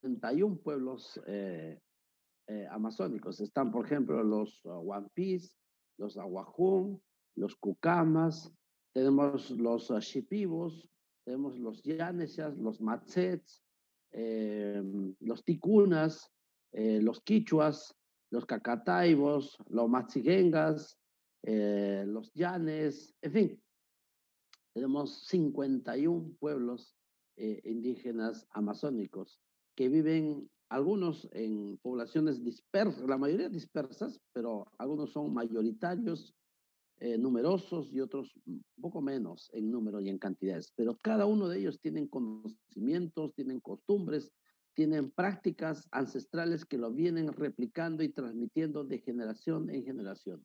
51 pueblos amazónicos. Están, por ejemplo, los Wampis, los Aguajún, los Cucamas, tenemos los Shipibos, tenemos los Yanesias, los Matsets, los Ticunas, los Quichuas, los Cacataibos, los Matziguengas, los Yanes, en fin, tenemos 51 pueblos indígenas amazónicos que viven algunos en poblaciones dispersas, la mayoría dispersas, pero algunos son mayoritarios, numerosos y otros un poco menos en número y en cantidades. Pero cada uno de ellos tienen conocimientos, tienen costumbres, tienen prácticas ancestrales que lo vienen replicando y transmitiendo de generación en generación.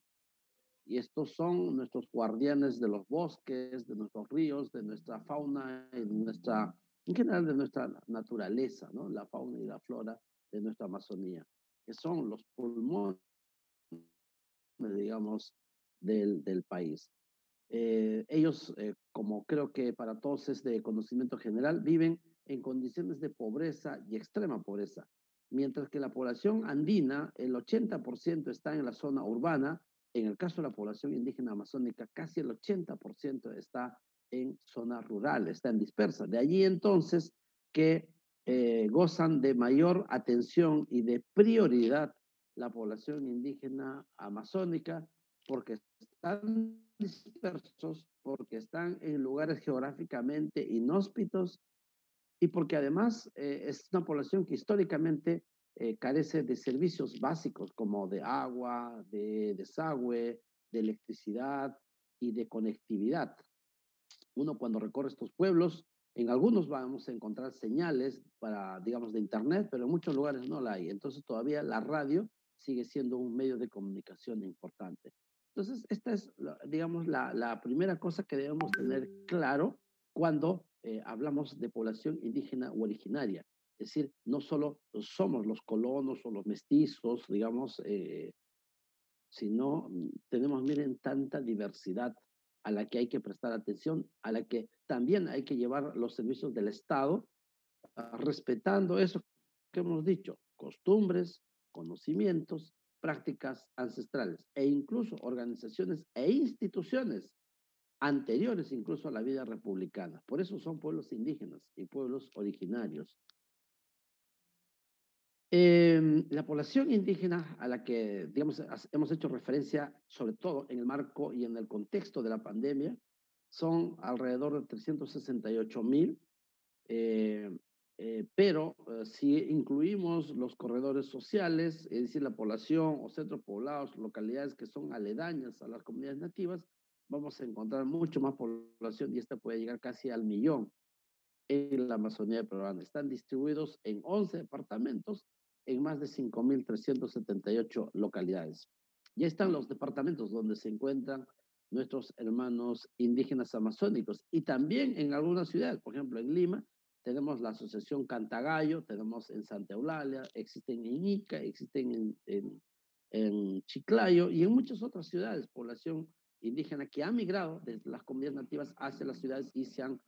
Y estos son nuestros guardianes de los bosques, de nuestros ríos, de nuestra fauna, en general de nuestra naturaleza, ¿no? La fauna y la flora de nuestra Amazonía, que son los pulmones, digamos, del país. Ellos, como creo que para todos es de conocimiento general, viven en condiciones de pobreza y extrema pobreza, mientras que la población andina, el 80% está en la zona urbana. En el caso de la población indígena amazónica, casi el 80% está en zona rural, está en dispersa. De allí entonces que gozan de mayor atención y de prioridad la población indígena amazónica, porque están dispersos, porque están en lugares geográficamente inhóspitos y porque además es una población que históricamente carece de servicios básicos como de agua, de desagüe, de electricidad y de conectividad. Uno cuando recorre estos pueblos, en algunos vamos a encontrar señales para, digamos, de internet, pero en muchos lugares no la hay. Entonces todavía la radio sigue siendo un medio de comunicación importante. Entonces, esta es, digamos, la primera cosa que debemos tener claro cuando hablamos de población indígena u originaria. Es decir, no solo somos los colonos o los mestizos, digamos, sino tenemos, miren, tanta diversidad a la que hay que prestar atención, a la que también hay que llevar los servicios del Estado, respetando eso que hemos dicho, costumbres, conocimientos, prácticas ancestrales e incluso organizaciones e instituciones anteriores incluso a la vida republicana. Por eso son pueblos indígenas y pueblos originarios. La población indígena a la que, digamos, hemos hecho referencia, sobre todo en el marco y en el contexto de la pandemia, son alrededor de 368,000, pero si incluimos los corredores sociales, es decir, la población o centros poblados, localidades que son aledañas a las comunidades nativas, vamos a encontrar mucho más población y esta puede llegar casi al millón en la Amazonía peruana. Están distribuidos en 11 departamentos en más de 5,378 localidades. Ya están los departamentos donde se encuentran nuestros hermanos indígenas amazónicos y también en algunas ciudades, por ejemplo en Lima, tenemos la Asociación Cantagallo, tenemos en Santa Eulalia, existen en Ica, existen en Chiclayo y en muchas otras ciudades, población indígena que ha migrado desde las comunidades nativas hacia las ciudades y se han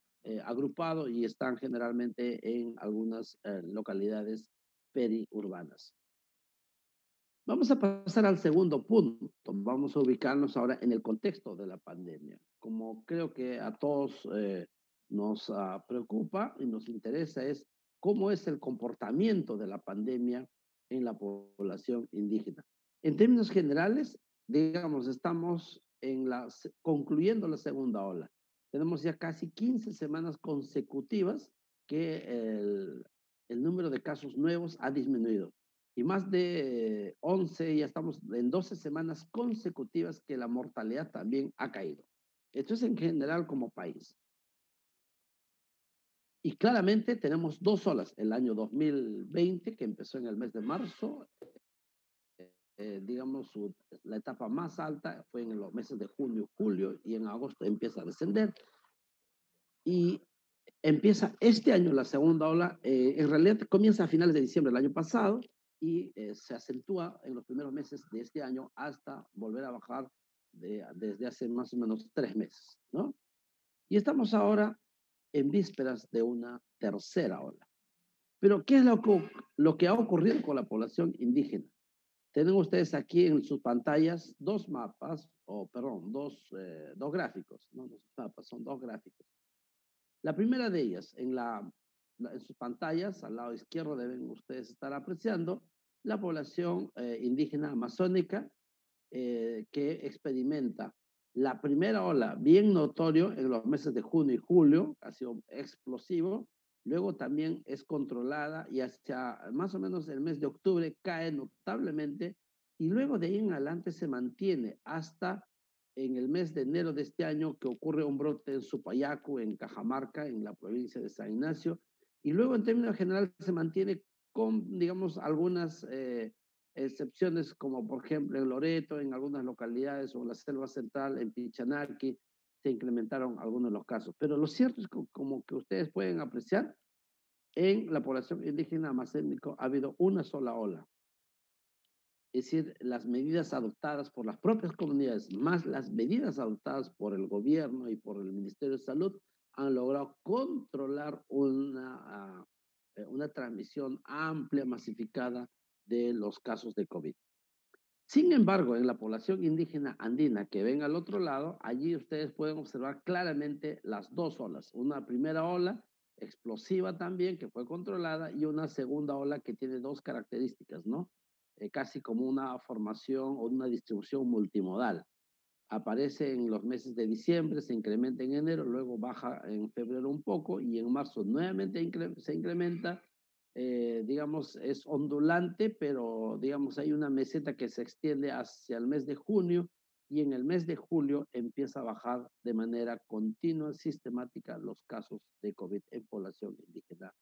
agrupado y están generalmente en algunas localidades periurbanas. Vamos a pasar al segundo punto. Vamos a ubicarnos ahora en el contexto de la pandemia. Como creo que a todos nos preocupa y nos interesa es cómo es el comportamiento de la pandemia en la población indígena. En términos generales, digamos, estamos concluyendo la segunda ola. Tenemos ya casi 15 semanas consecutivas que el número de casos nuevos ha disminuido y más de 11, ya estamos en 12 semanas consecutivas que la mortalidad también ha caído. Esto es en general como país. Y claramente tenemos dos olas. El año 2020, que empezó en el mes de marzo, digamos, la etapa más alta fue en los meses de junio, julio, y en agosto empieza a descender. Y empieza este año la segunda ola, en realidad comienza a finales de diciembre del año pasado, y se acentúa en los primeros meses de este año hasta volver a bajar desde hace más o menos 3 meses, ¿no? Y estamos ahora en vísperas de una tercera ola. Pero, ¿qué es lo que ha ocurrido con la población indígena? Tienen ustedes aquí en sus pantallas dos mapas, o perdón, dos gráficos, no dos mapas, son dos gráficos. La primera de ellas, en sus pantallas, al lado izquierdo deben ustedes estar apreciando la población indígena amazónica que experimenta la primera ola bien notorio en los meses de junio y julio, ha sido explosivo, luego también es controlada y hacia más o menos el mes de octubre cae notablemente y luego de ahí en adelante se mantiene hasta en el mes de enero de este año que ocurre un brote en Supayacu, en Cajamarca, en la provincia de San Ignacio, y luego en términos generales se mantiene con, digamos, algunas excepciones como por ejemplo en Loreto, en algunas localidades o en la selva central, en Pichanarqui, se incrementaron algunos de los casos. Pero lo cierto es que como que ustedes pueden apreciar, en la población indígena amazónica ha habido una sola ola. Es decir, las medidas adoptadas por las propias comunidades, más las medidas adoptadas por el gobierno y por el Ministerio de Salud, han logrado controlar una transmisión amplia, masificada de los casos de COVID. Sin embargo, en la población indígena andina que ven al otro lado, allí ustedes pueden observar claramente las dos olas. Una primera ola explosiva también, que fue controlada, y una segunda ola que tiene dos características, ¿no? Casi como una formación o una distribución multimodal. Aparece en los meses de diciembre, se incrementa en enero, luego baja en febrero un poco y en marzo nuevamente se incrementa. Digamos, es ondulante, pero digamos, hay una meseta que se extiende hacia el mes de junio y en el mes de julio empieza a bajar de manera continua, sistemática, los casos de COVID en población indígena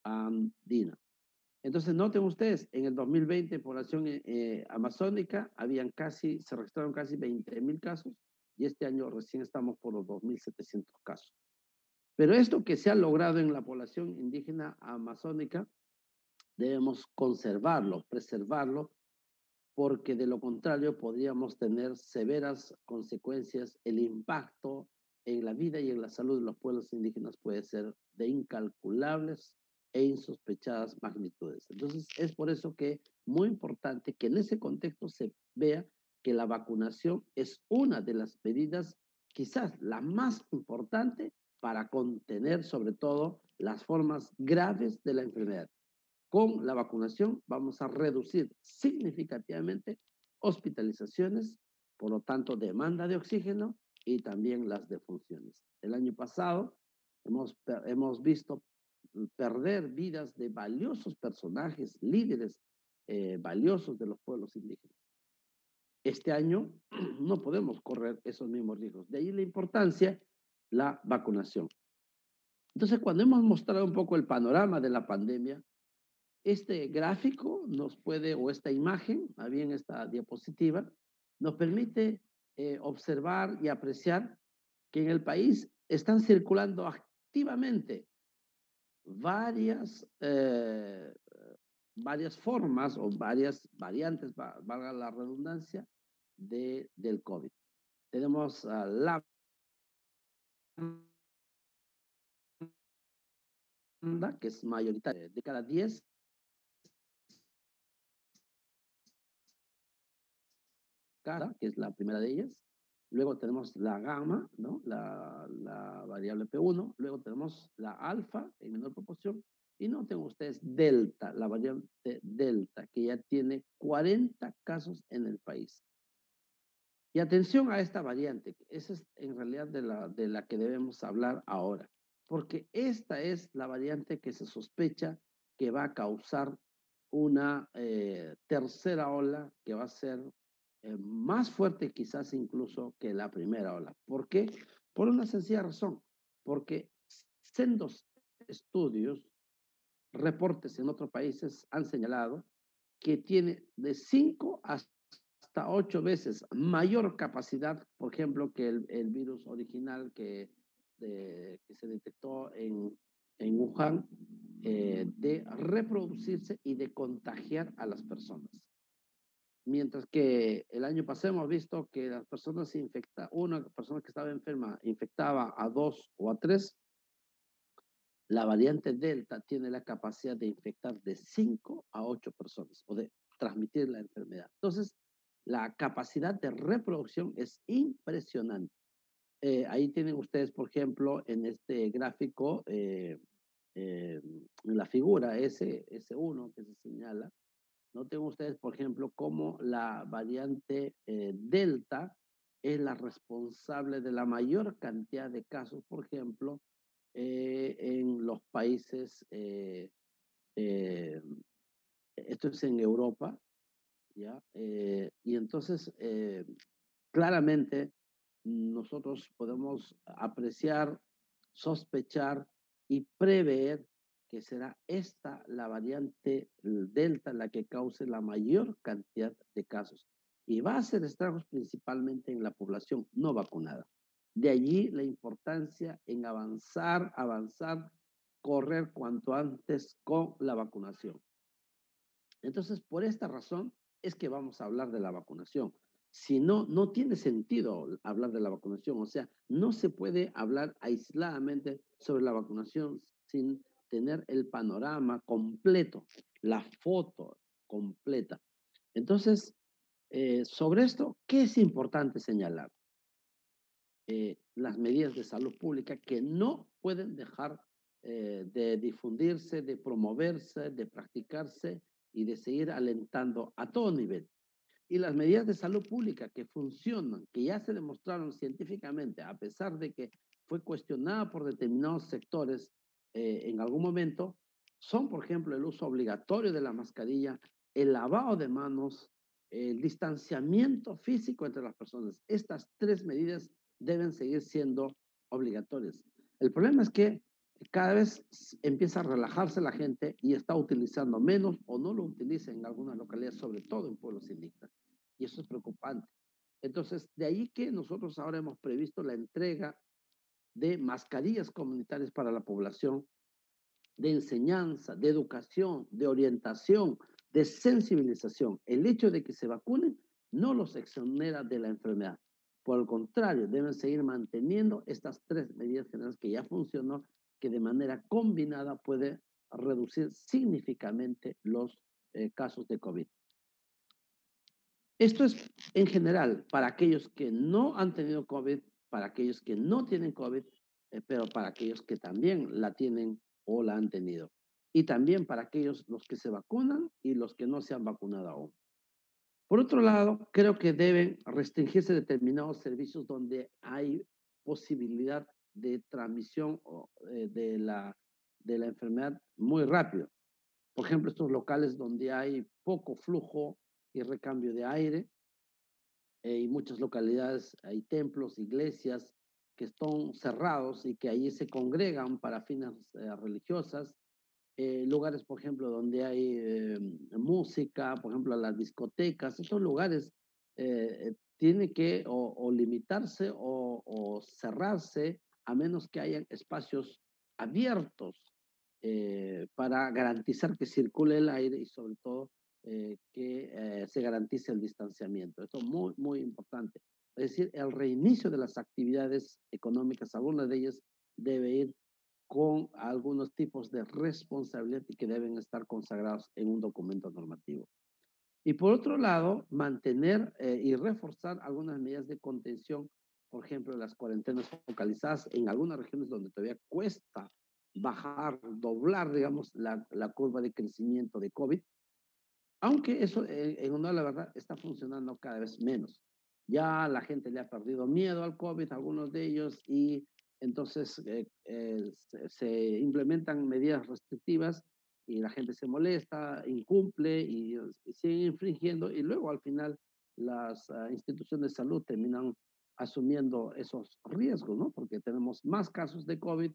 andina. Entonces, noten ustedes, en el 2020, población amazónica, se registraron casi 20.000 casos y este año recién estamos por los 2.700 casos. Pero esto que se ha logrado en la población indígena amazónica, debemos conservarlo, preservarlo, porque de lo contrario podríamos tener severas consecuencias. El impacto en la vida y en la salud de los pueblos indígenas puede ser de incalculables e insospechadas magnitudes. Entonces, es por eso que es muy importante que en ese contexto se vea que la vacunación es una de las medidas, quizás la más importante para contener sobre todo las formas graves de la enfermedad. Con la vacunación vamos a reducir significativamente hospitalizaciones, por lo tanto demanda de oxígeno y también las defunciones. El año pasado hemos visto perder vidas de valiosos personajes, líderes valiosos de los pueblos indígenas. Este año no podemos correr esos mismos riesgos. De ahí la importancia, la vacunación. Entonces, cuando hemos mostrado un poco el panorama de la pandemia, este gráfico nos puede, o esta imagen, más bien esta diapositiva, nos permite observar y apreciar que en el país están circulando activamente varias formas o varias variantes, valga la redundancia, del COVID. Tenemos la que es mayoritaria, de cada 10 que es la primera de ellas. Luego tenemos la gamma, ¿no? La variable P1. Luego tenemos la alfa en menor proporción. Y noten ustedes delta, la variante delta, que ya tiene 40 casos en el país. Y atención a esta variante, esa es en realidad de la que debemos hablar ahora, porque esta es la variante que se sospecha que va a causar una tercera ola que va a ser más fuerte quizás incluso que la primera ola. ¿Por qué? Por una sencilla razón, porque sendos estudios, reportes en otros países han señalado que tiene de 5 hasta 8 veces mayor capacidad, por ejemplo, que el virus original que se detectó en Wuhan, de reproducirse y de contagiar a las personas. Mientras que el año pasado hemos visto que las personas una persona que estaba enferma infectaba a 2 o a 3, la variante Delta tiene la capacidad de infectar de 5 a 8 personas o de transmitir la enfermedad. Entonces, la capacidad de reproducción es impresionante. Ahí tienen ustedes, por ejemplo, en este gráfico, en la figura S1 que se señala, noten ustedes, por ejemplo, cómo la variante Delta es la responsable de la mayor cantidad de casos, por ejemplo, en los países, eh, esto es en Europa, ¿ya? Y entonces, claramente, nosotros podemos apreciar, sospechar y prever que será esta la variante Delta la que cause la mayor cantidad de casos. Y va a hacer estragos principalmente en la población no vacunada. De allí la importancia en avanzar, correr cuanto antes con la vacunación. Entonces, por esta razón es que vamos a hablar de la vacunación. Si no, no tiene sentido hablar de la vacunación. O sea, no se puede hablar aisladamente sobre la vacunación sin tener el panorama completo, la foto completa. Entonces, sobre esto, ¿qué es importante señalar? Las medidas de salud pública que no pueden dejar de difundirse, de promoverse, de practicarse y de seguir alentando a todo nivel. Y las medidas de salud pública que funcionan, que ya se demostraron científicamente, a pesar de que fue cuestionada por determinados sectores en algún momento, son, por ejemplo, el uso obligatorio de la mascarilla, el lavado de manos, el distanciamiento físico entre las personas. Estas tres medidas deben seguir siendo obligatorias. El problema es que cada vez empieza a relajarse la gente y está utilizando menos o no lo utiliza en algunas localidades, sobre todo en pueblos indígenas. Y eso es preocupante. Entonces, de ahí que nosotros ahora hemos previsto la entrega de mascarillas comunitarias para la población, de enseñanza, de educación, de orientación, de sensibilización. El hecho de que se vacunen no los exonera de la enfermedad. Por el contrario, deben seguir manteniendo estas tres medidas generales que ya funcionó, que de manera combinada puede reducir significativamente los casos de COVID. Esto es en general para aquellos que no han tenido COVID, para aquellos que no tienen COVID, pero para aquellos que también la tienen o la han tenido. Y también para aquellos los que se vacunan y los que no se han vacunado aún. Por otro lado, creo que deben restringirse determinados servicios donde hay posibilidad de transmisión de la enfermedad muy rápido. Por ejemplo, estos locales donde hay poco flujo y recambio de aire, y muchas localidades hay templos, iglesias que están cerrados y que allí se congregan para fines religiosas. Lugares, por ejemplo, donde hay música, por ejemplo, las discotecas, estos lugares tienen que o limitarse o cerrarse a menos que hayan espacios abiertos para garantizar que circule el aire y sobre todo que se garantice el distanciamiento. Esto es muy, muy importante. Es decir, el reinicio de las actividades económicas, algunas de ellas debe ir con algunos tipos de responsabilidad y que deben estar consagrados en un documento normativo. Y por otro lado, mantener y reforzar algunas medidas de contención, por ejemplo, las cuarentenas focalizadas en algunas regiones donde todavía cuesta bajar, doblar, digamos, la curva de crecimiento de COVID, aunque eso, en honor a la verdad, está funcionando cada vez menos. Ya la gente le ha perdido miedo al COVID, algunos de ellos, y entonces se implementan medidas restrictivas y la gente se molesta, incumple y sigue infringiendo y luego al final las instituciones de salud terminan asumiendo esos riesgos, ¿no? Porque tenemos más casos de COVID,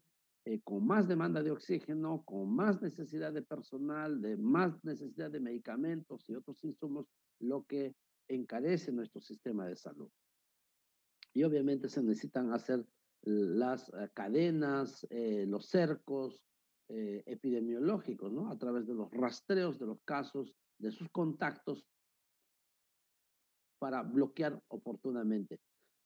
con más demanda de oxígeno, con más necesidad de personal, de más necesidad de medicamentos y otros insumos, lo que encarece nuestro sistema de salud. Y obviamente se necesitan hacer las cadenas, los cercos epidemiológicos, ¿no? A través de los rastreos de los casos, de sus contactos, para bloquear oportunamente.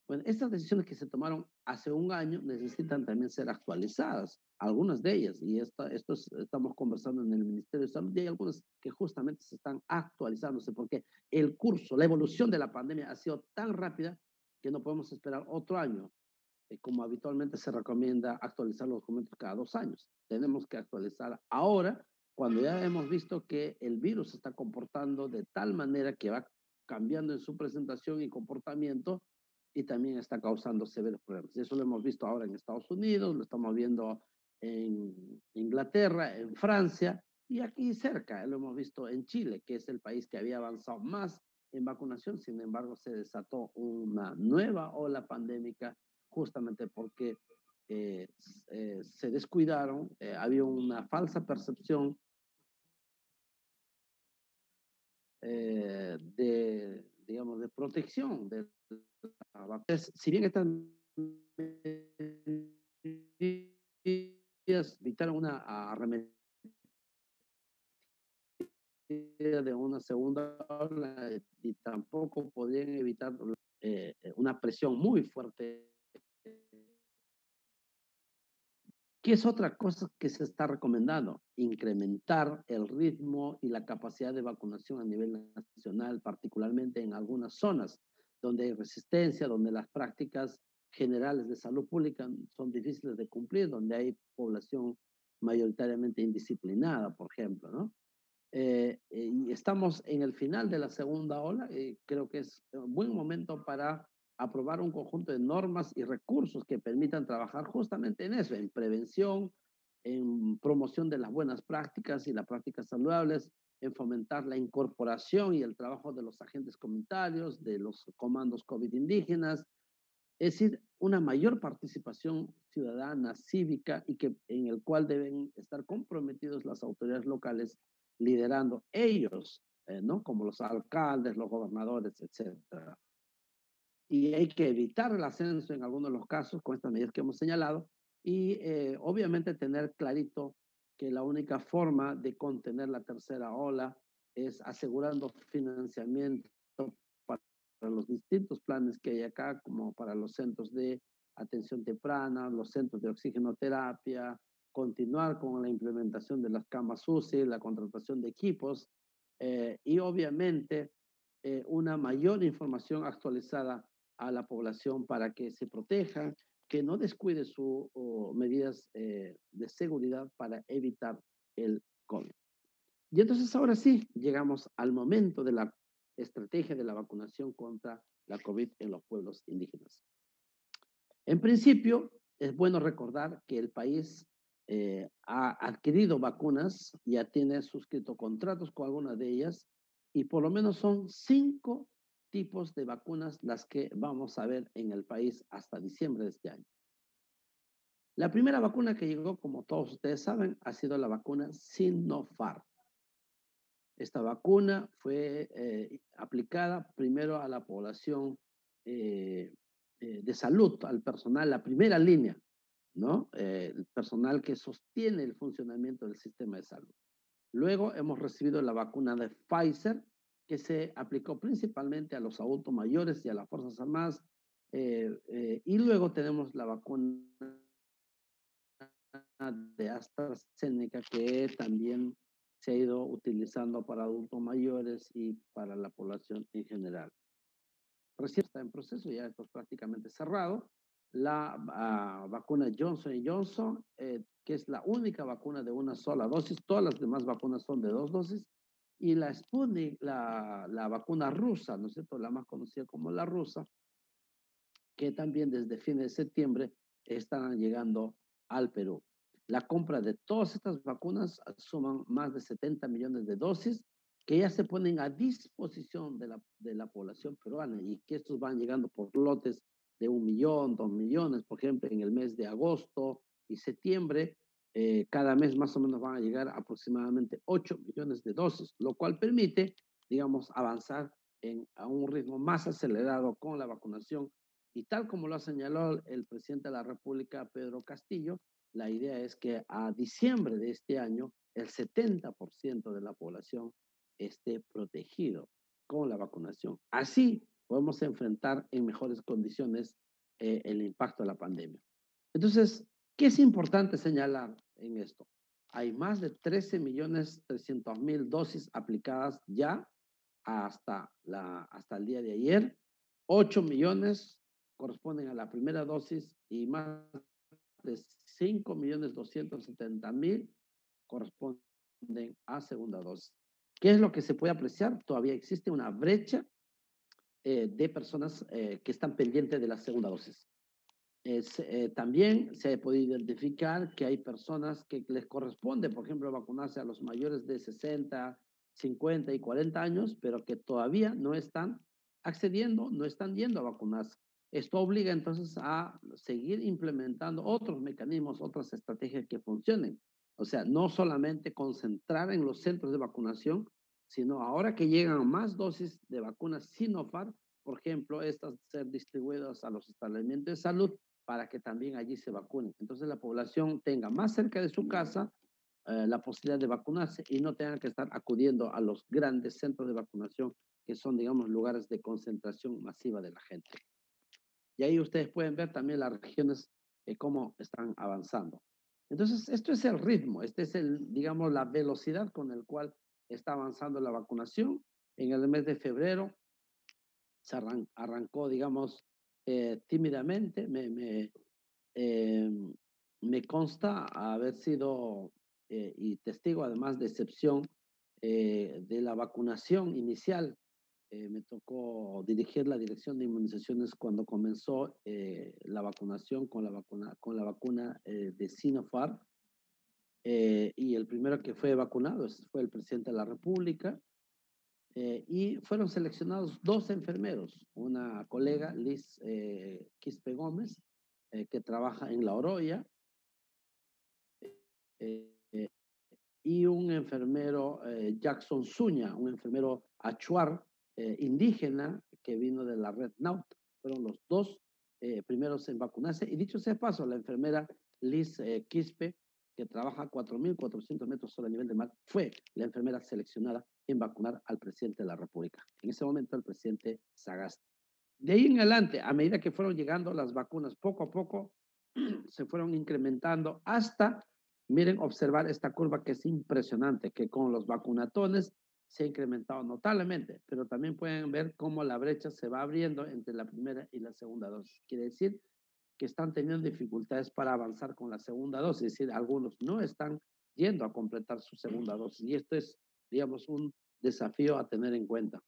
Bueno, estas decisiones que se tomaron hace un año necesitan también ser actualizadas, algunas de ellas, y estamos conversando en el Ministerio de Salud, y hay algunas que justamente se están actualizándose, porque el curso, la evolución de la pandemia ha sido tan rápida que no podemos esperar otro año, como habitualmente se recomienda actualizar los documentos cada 2 años. Tenemos que actualizar ahora, cuando ya hemos visto que el virus se está comportando de tal manera que va cambiando en su presentación y comportamiento, y también está causando severos problemas. Eso lo hemos visto ahora en Estados Unidos, lo estamos viendo en Inglaterra, en Francia, y aquí cerca lo hemos visto en Chile, que es el país que había avanzado más en vacunación. Sin embargo, se desató una nueva ola pandémica justamente porque se descuidaron, había una falsa percepción digamos, de protección de la vacuna. Si bien estas medidas evitaron una arremetida de una segunda ola y tampoco podían evitar una presión muy fuerte. ¿Qué es otra cosa que se está recomendando? Incrementar el ritmo y la capacidad de vacunación a nivel nacional, particularmente en algunas zonas donde hay resistencia, donde las prácticas generales de salud pública son difíciles de cumplir, donde hay población mayoritariamente indisciplinada, por ejemplo, ¿no? Y estamos en el final de la segunda ola, creo que es un buen momento para aprobar un conjunto de normas y recursos que permitan trabajar justamente en eso, en prevención, en promoción de las buenas prácticas y las prácticas saludables, en fomentar la incorporación y el trabajo de los agentes comunitarios, de los comandos COVID indígenas, es decir, una mayor participación ciudadana, cívica, y que en el cual deben estar comprometidos las autoridades locales liderando ellos, ¿no? Como los alcaldes, los gobernadores, etcétera. Y hay que evitar el ascenso en algunos de los casos con estas medidas que hemos señalado y obviamente tener clarito que la única forma de contener la tercera ola es asegurando financiamiento para los distintos planes que hay acá, como para los centros de atención temprana, los centros de oxigenoterapia, continuar con la implementación de las camas UCI, la contratación de equipos y obviamente una mayor información actualizada a la población para que se proteja, que no descuide sus medidas de seguridad para evitar el COVID. Y entonces ahora sí, llegamos al momento de la estrategia de la vacunación contra la COVID en los pueblos indígenas. En principio, es bueno recordar que el país ha adquirido vacunas, ya tiene suscrito contratos con algunas de ellas, y por lo menos son 5 tipos de vacunas las que vamos a ver en el país hasta diciembre de este año. La primera vacuna que llegó, como todos ustedes saben, ha sido la vacuna Sinopharm. Esta vacuna fue aplicada primero a la población de salud, al personal, la primera línea, ¿no? El personal que sostiene el funcionamiento del sistema de salud. Luego hemos recibido la vacuna de Pfizer, que se aplicó principalmente a los adultos mayores y a las Fuerzas Armadas. Y luego tenemos la vacuna de AstraZeneca, que también se ha ido utilizando para adultos mayores y para la población en general. Recién está en proceso, ya esto es prácticamente cerrado. La vacuna Johnson Johnson, que es la única vacuna de una sola dosis, todas las demás vacunas son de 2 dosis, y la Sputnik, la vacuna rusa, ¿no es cierto?, la más conocida como la rusa, que también desde fin de septiembre están llegando al Perú. La compra de todas estas vacunas suman más de 70 millones de dosis que ya se ponen a disposición de la población peruana y que estos van llegando por lotes de 1 millón, 2 millones, por ejemplo, en el mes de agosto y septiembre, cada mes más o menos van a llegar aproximadamente 8 millones de dosis, lo cual permite, digamos, avanzar a un ritmo más acelerado con la vacunación. Y tal como lo ha señalado el presidente de la República, Pedro Castillo, la idea es que a diciembre de este año el 70% de la población esté protegido con la vacunación. Así podemos enfrentar en mejores condiciones el impacto de la pandemia. Entonces, ¿qué es importante señalar en esto? Hay más de 13.300.000 dosis aplicadas ya hasta el día de ayer. 8 millones corresponden a la primera dosis y más de 5.270.000 corresponden a segunda dosis. ¿Qué es lo que se puede apreciar? Todavía existe una brecha de personas que están pendientes de la segunda dosis. También se ha podido identificar que hay personas que les corresponde, por ejemplo, vacunarse a los mayores de 60, 50 y 40 años, pero que todavía no están accediendo, no están yendo a vacunarse. Esto obliga entonces a seguir implementando otros mecanismos, otras estrategias que funcionen. O sea, no solamente concentrar en los centros de vacunación, sino ahora que llegan más dosis de vacunas Sinopharm, por ejemplo, estas ser distribuidas a los establecimientos de salud para que también allí se vacunen. Entonces la población tenga más cerca de su casa la posibilidad de vacunarse y no tengan que estar acudiendo a los grandes centros de vacunación que son, digamos, lugares de concentración masiva de la gente. Y ahí ustedes pueden ver también las regiones cómo están avanzando. Entonces, esto es el ritmo, este es digamos, la velocidad con el cual está avanzando la vacunación. En el mes de febrero se arrancó, digamos, tímidamente. Me consta haber sido y testigo, además de excepción, de la vacunación inicial. Me tocó dirigir la dirección de inmunizaciones cuando comenzó la vacunación con la vacuna de Sinopharm. Y el primero que fue vacunado fue el presidente de la República. Y fueron seleccionados 2 enfermeros, una colega, Liz Quispe Gómez, que trabaja en La Oroya, y un enfermero, Jackson Zuña, un enfermero achuar indígena que vino de la red NAUT. Fueron los 2 primeros en vacunarse. Y dicho sea paso, la enfermera Liz Quispe, que trabaja a 4.400 metros sobre el nivel del mar, fue la enfermera seleccionada en vacunar al presidente de la República. En ese momento, el presidente Sagasti. De ahí en adelante, a medida que fueron llegando las vacunas, poco a poco se fueron incrementando hasta, miren, observar esta curva que es impresionante, que con los vacunatones se ha incrementado notablemente, pero también pueden ver cómo la brecha se va abriendo entre la primera y la segunda dosis. Quiere decir que están teniendo dificultades para avanzar con la segunda dosis, es decir, algunos no están yendo a completar su segunda dosis, y esto es, digamos, un desafío a tener en cuenta.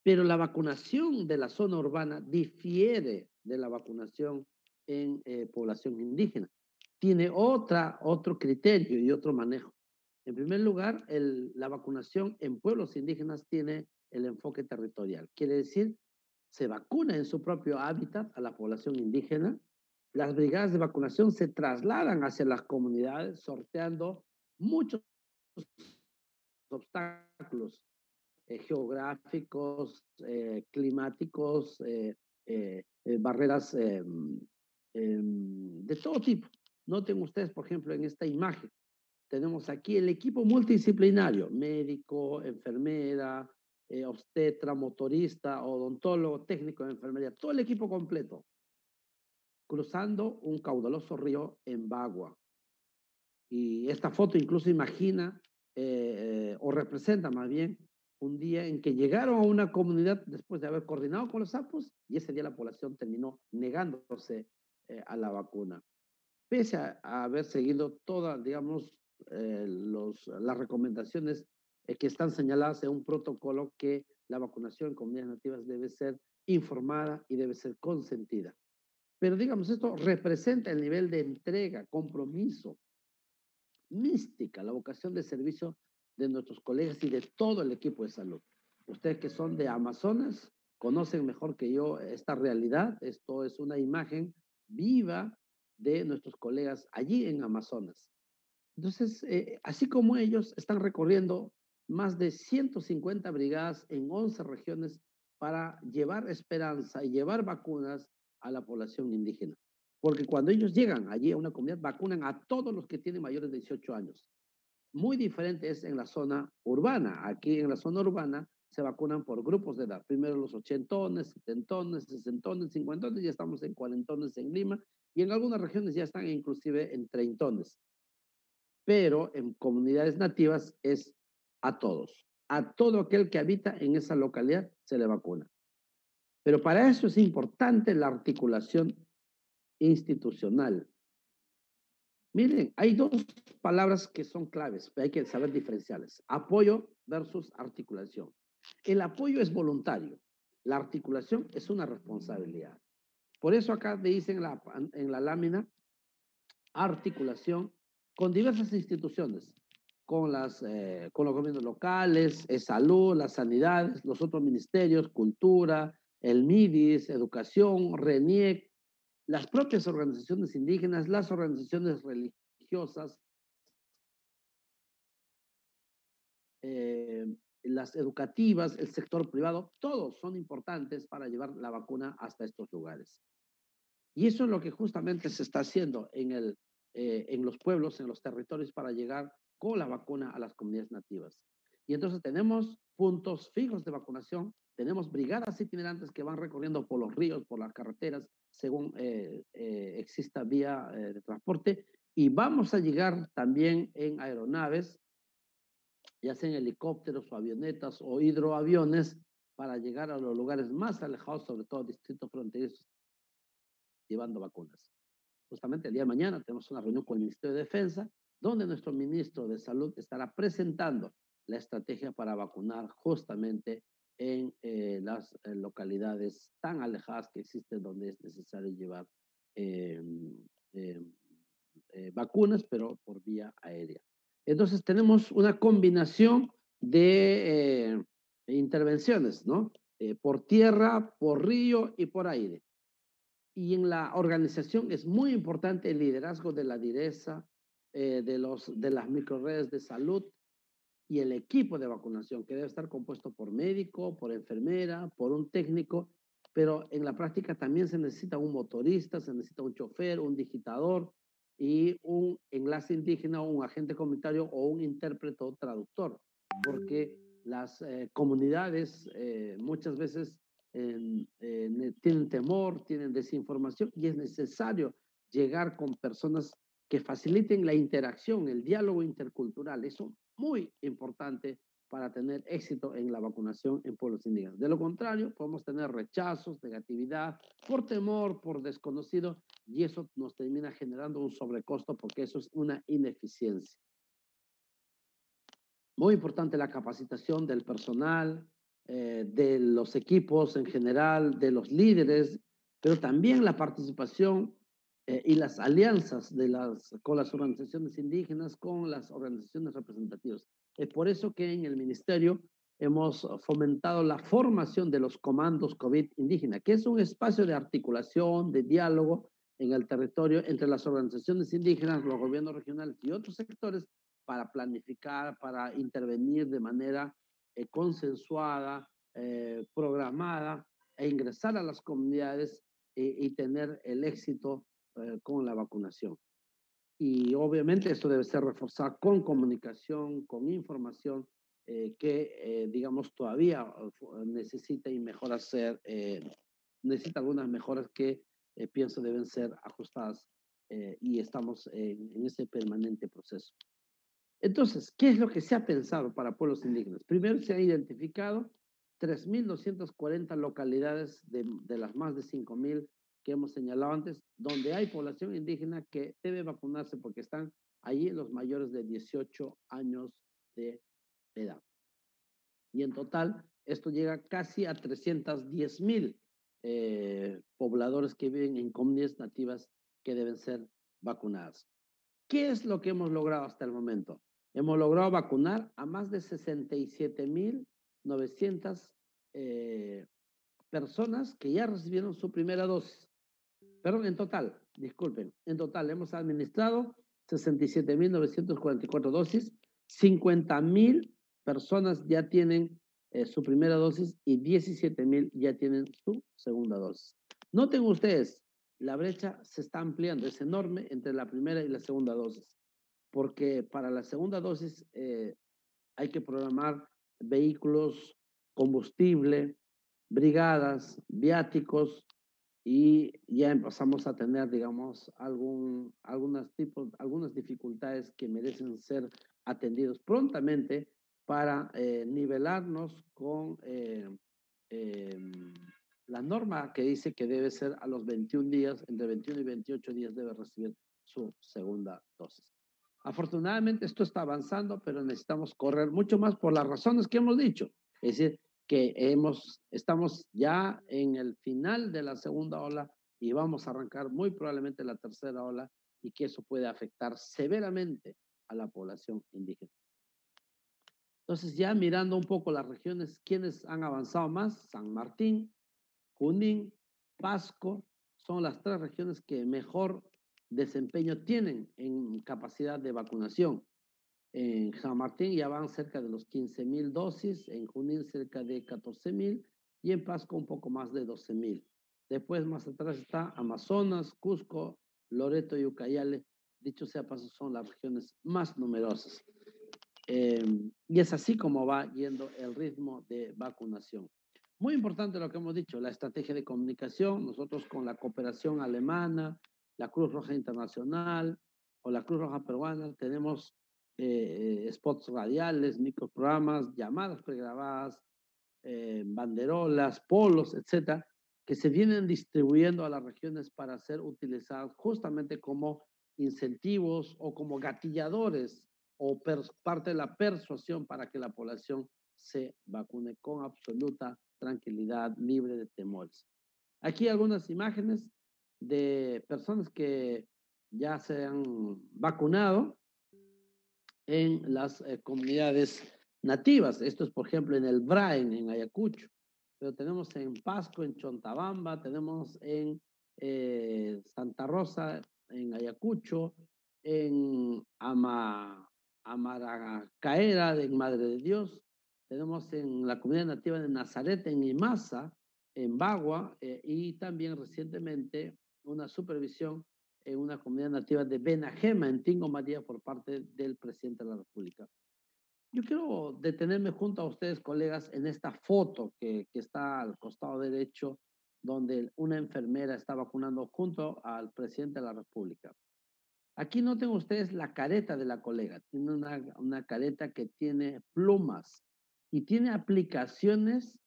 Pero la vacunación de la zona urbana difiere de la vacunación en población indígena. Tiene otro criterio y otro manejo. En primer lugar, la vacunación en pueblos indígenas tiene el enfoque territorial. Quiere decir, se vacuna en su propio hábitat a la población indígena. Las brigadas de vacunación se trasladan hacia las comunidades, sorteando muchos obstáculos geográficos, climáticos, barreras de todo tipo. Noten ustedes, por ejemplo, en esta imagen, tenemos aquí el equipo multidisciplinario, médico, enfermera, obstetra, motorista, odontólogo, técnico de enfermería, todo el equipo completo, cruzando un caudaloso río en Bagua. Y esta foto incluso imagina, o representa más bien, un día en que llegaron a una comunidad después de haber coordinado con los sapos y ese día la población terminó negándose a la vacuna. Pese a haber seguido todas, digamos, las recomendaciones que están señaladas en un protocolo que la vacunación en comunidades nativas debe ser informada y debe ser consentida. Pero digamos, esto representa el nivel de entrega, compromiso, mística, la vocación de servicio de nuestros colegas y de todo el equipo de salud. Ustedes que son de Amazonas conocen mejor que yo esta realidad. Esto es una imagen viva de nuestros colegas allí en Amazonas. Entonces, así como ellos están recorriendo más de 150 brigadas en 11 regiones para llevar esperanza y llevar vacunas a la población indígena. Porque cuando ellos llegan allí a una comunidad, vacunan a todos los que tienen mayores de 18 años. Muy diferente es en la zona urbana. Aquí en la zona urbana se vacunan por grupos de edad. Primero los 80, 70, 60, 50, ya estamos en 40 en Lima y en algunas regiones ya están inclusive en 30. Pero en comunidades nativas es a todos. A todo aquel que habita en esa localidad se le vacuna. Pero para eso es importante la articulación institucional. Miren, hay dos palabras que son claves, pero hay que saber diferenciarlas. Apoyo versus articulación. El apoyo es voluntario, la articulación es una responsabilidad. Por eso acá dicen en la lámina articulación con diversas instituciones, con los gobiernos locales, salud, las sanidades, los otros ministerios, cultura, el MIDIS, educación, RENIEC, las propias organizaciones indígenas, las organizaciones religiosas, las educativas, el sector privado, todos son importantes para llevar la vacuna hasta estos lugares. Y eso es lo que justamente se está haciendo en los pueblos, en los territorios, para llegar con la vacuna a las comunidades nativas. Y entonces tenemos puntos fijos de vacunación, tenemos brigadas itinerantes que van recorriendo por los ríos, por las carreteras, según exista vía de transporte, y vamos a llegar también en aeronaves, ya sean helicópteros o avionetas o hidroaviones, para llegar a los lugares más alejados, sobre todo distritos fronterizos, llevando vacunas. Justamente el día de mañana tenemos una reunión con el Ministerio de Defensa, donde nuestro ministro de Salud estará presentando la estrategia para vacunar justamente en las localidades tan alejadas que existen, donde es necesario llevar vacunas, pero por vía aérea. Entonces tenemos una combinación de intervenciones, ¿no? Por tierra, por río y por aire. Y en la organización es muy importante el liderazgo de la direza, de las microredes de salud y el equipo de vacunación, que debe estar compuesto por médico, por enfermera, por un técnico, pero en la práctica también se necesita un motorista, se necesita un chofer, un digitador y un enlace indígena, un agente comunitario o un intérprete o traductor, porque las comunidades muchas veces tienen temor, tienen desinformación y es necesario llegar con personas que faciliten la interacción, el diálogo intercultural. Eso es muy importante para tener éxito en la vacunación en pueblos indígenas. De lo contrario, podemos tener rechazos, negatividad, por temor, por desconocido, y eso nos termina generando un sobrecosto porque eso es una ineficiencia. Muy importante la capacitación del personal, de los equipos en general, de los líderes, pero también la participación y las alianzas con las organizaciones indígenas, con las organizaciones representativas. Es por eso que en el ministerio hemos fomentado la formación de los comandos COVID indígena, que es un espacio de articulación, de diálogo en el territorio entre las organizaciones indígenas, los gobiernos regionales y otros sectores para planificar, para intervenir de manera consensuada, programada e ingresar a las comunidades y tener el éxito con la vacunación. Y obviamente esto debe ser reforzado con comunicación, con información que, digamos, todavía necesita y mejora ser, necesita algunas mejoras que pienso deben ser ajustadas y estamos en ese permanente proceso. Entonces, ¿qué es lo que se ha pensado para pueblos indígenas? Primero se han identificado 3.240 localidades de las más de 5.000 que hemos señalado antes, donde hay población indígena que debe vacunarse porque están allí los mayores de 18 años de edad. Y en total, esto llega casi a 310.000 pobladores que viven en comunidades nativas que deben ser vacunadas. ¿Qué es lo que hemos logrado hasta el momento? Hemos logrado vacunar a más de 67.900 personas que ya recibieron su primera dosis. Perdón, en total, disculpen, en total hemos administrado 67.944 dosis, 50.000 personas ya tienen su primera dosis y 17.000 ya tienen su segunda dosis. Noten ustedes, la brecha se está ampliando, es enorme entre la primera y la segunda dosis. porque para la segunda dosis hay que programar vehículos, combustible, brigadas, viáticos, y ya empezamos a tener, digamos, algunas dificultades que merecen ser atendidos prontamente para nivelarnos con eh, la norma que dice que debe ser a los 21 días, entre 21 y 28 días debe recibir su segunda dosis. Afortunadamente esto está avanzando, pero necesitamos correr mucho más por las razones que hemos dicho. Es decir, que estamos ya en el final de la segunda ola y vamos a arrancar muy probablemente la tercera ola y que eso puede afectar severamente a la población indígena. Entonces, ya mirando un poco las regiones, ¿quiénes han avanzado más? San Martín, Junín, Pasco, son las 3 regiones que mejor desempeño tienen en capacidad de vacunación. En San Martín ya van cerca de los 15,000 dosis, en Junín cerca de 14,000 y en Pasco un poco más de 12,000. Después, más atrás está Amazonas, Cusco, Loreto y Ucayale. Dicho sea paso, son las regiones más numerosas. Y es así como va yendo el ritmo de vacunación. Muy importante lo que hemos dicho, la estrategia de comunicación. Nosotros con la cooperación alemana, la Cruz Roja Internacional o la Cruz Roja Peruana tenemos spots radiales, microprogramas, llamadas pregrabadas, banderolas, polos, etcétera, que se vienen distribuyendo a las regiones para ser utilizadas justamente como incentivos o como gatilladores o parte de la persuasión para que la población se vacune con absoluta tranquilidad, libre de temores. Aquí algunas imágenes de personas que ya se han vacunado en las comunidades nativas. Esto es, por ejemplo, en el Brain, en Ayacucho, pero tenemos en Pasco, en Chontabamba, tenemos en Santa Rosa, en Ayacucho, en Amaracaera, en Madre de Dios, tenemos en la comunidad nativa de Nazaret, en Imasa, en Bagua, y también recientemente una supervisión en una comunidad nativa de Benajema, en Tingo María, por parte del presidente de la República. Yo quiero detenerme junto a ustedes, colegas, en esta foto que está al costado derecho, donde una enfermera está vacunando junto al presidente de la República. Aquí noten ustedes la careta de la colega. Tiene una careta que tiene plumas y tiene aplicaciones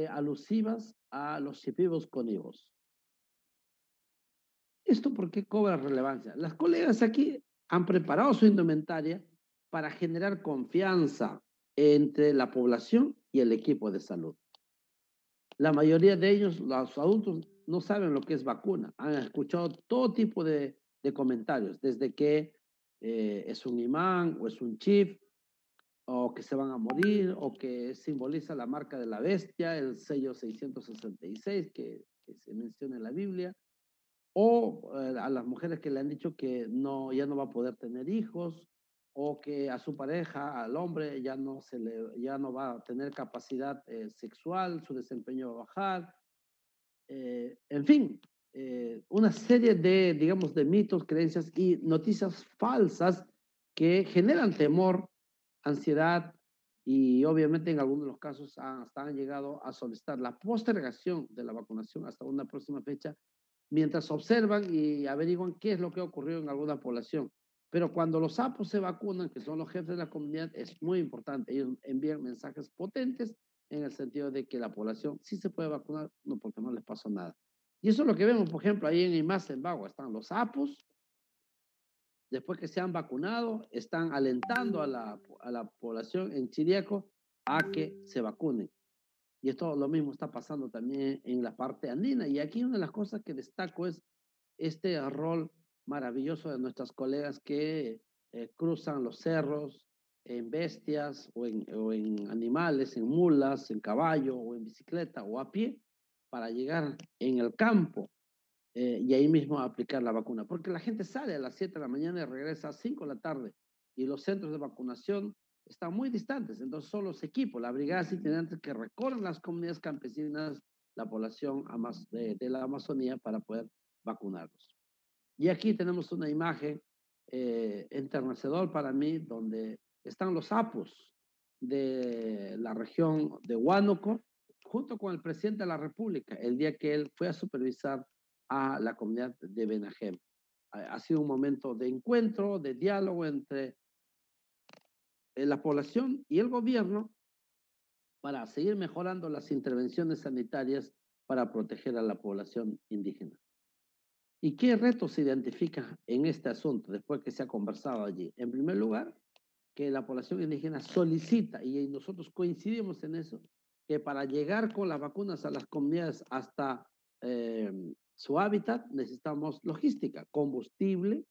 alusivas a los chipivos conivos. ¿Esto por qué cobra relevancia? Las colegas aquí han preparado su indumentaria para generar confianza entre la población y el equipo de salud. La mayoría de ellos, los adultos, no saben lo que es vacuna. Han escuchado todo tipo de comentarios, desde que es un imán o es un chip, o que se van a morir, o que simboliza la marca de la bestia, el sello 666 que se menciona en la Biblia, o a las mujeres que le han dicho que no, ya no va a poder tener hijos, o que a su pareja, al hombre, ya no va a tener capacidad sexual, su desempeño va a bajar, en fin, una serie de, digamos, de mitos, creencias y noticias falsas que generan temor, ansiedad y obviamente en algunos de los casos hasta han llegado a solicitar la postergación de la vacunación hasta una próxima fecha mientras observan y averiguan qué es lo que ha ocurrido en alguna población. Pero cuando los sapos se vacunan, que son los jefes de la comunidad, es muy importante. Ellos envían mensajes potentes en el sentido de que la población sí se puede vacunar, no porque no les pasó nada. Y eso es lo que vemos, por ejemplo, ahí en Imaz, en Bagua, están los sapos, después que se han vacunado, están alentando a la población en Chiriaco a que se vacunen. Y esto lo mismo está pasando también en la parte andina. Y aquí una de las cosas que destaco es este rol maravilloso de nuestras colegas que cruzan los cerros en bestias o en animales, en mulas, en caballo o en bicicleta o a pie para llegar en el campo y ahí mismo aplicar la vacuna. Porque la gente sale a las 7 de la mañana y regresa a 5 de la tarde y los centros de vacunación están muy distantes. Entonces son los equipos, la brigada itinerante que recorren las comunidades campesinas, la población de la Amazonía para poder vacunarlos. Y aquí tenemos una imagen enternecedor para mí, donde están los apus de la región de Huánuco, junto con el presidente de la República, el día que él fue a supervisar a la comunidad de Benajem. Ha sido un momento de encuentro, de diálogo entre la población y el gobierno para seguir mejorando las intervenciones sanitarias para proteger a la población indígena. ¿Y qué retos se identifican en este asunto después que se ha conversado allí? En primer lugar, que la población indígena solicita, y nosotros coincidimos en eso, que para llegar con las vacunas a las comunidades hasta su hábitat necesitamos logística, combustible,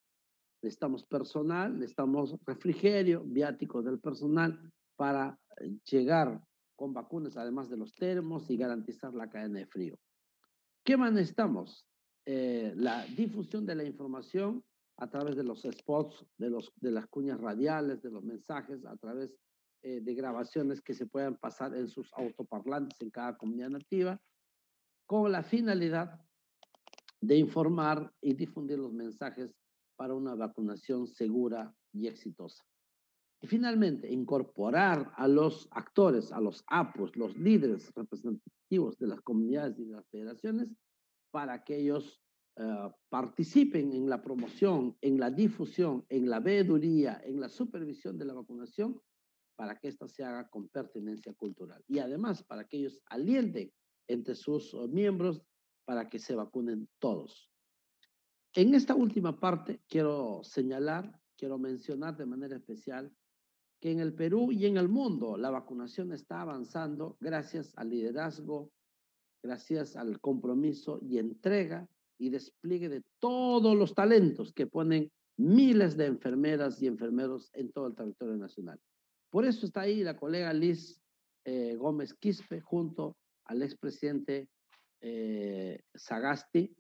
necesitamos personal, necesitamos refrigerio, viáticos del personal para llegar con vacunas, además de los termos y garantizar la cadena de frío. ¿Qué más necesitamos? La difusión de la información a través de los spots, de las cuñas radiales, de los mensajes, a través de grabaciones que se puedan pasar en sus autoparlantes en cada comunidad nativa, con la finalidad de informar y difundir los mensajes para una vacunación segura y exitosa. Y finalmente, incorporar a los actores, a los APOS, los líderes representativos de las comunidades y de las federaciones, para que ellos participen en la promoción, en la difusión, en la veeduría, en la supervisión de la vacunación, para que ésta se haga con pertinencia cultural. Y además, para que ellos alienten entre sus miembros para que se vacunen todos. En esta última parte quiero señalar, quiero mencionar de manera especial que en el Perú y en el mundo la vacunación está avanzando gracias al liderazgo, gracias al compromiso y entrega y despliegue de todos los talentos que ponen miles de enfermeras y enfermeros en todo el territorio nacional. Por eso está ahí la colega Liz Gómez Quispe junto al expresidente Sagasti,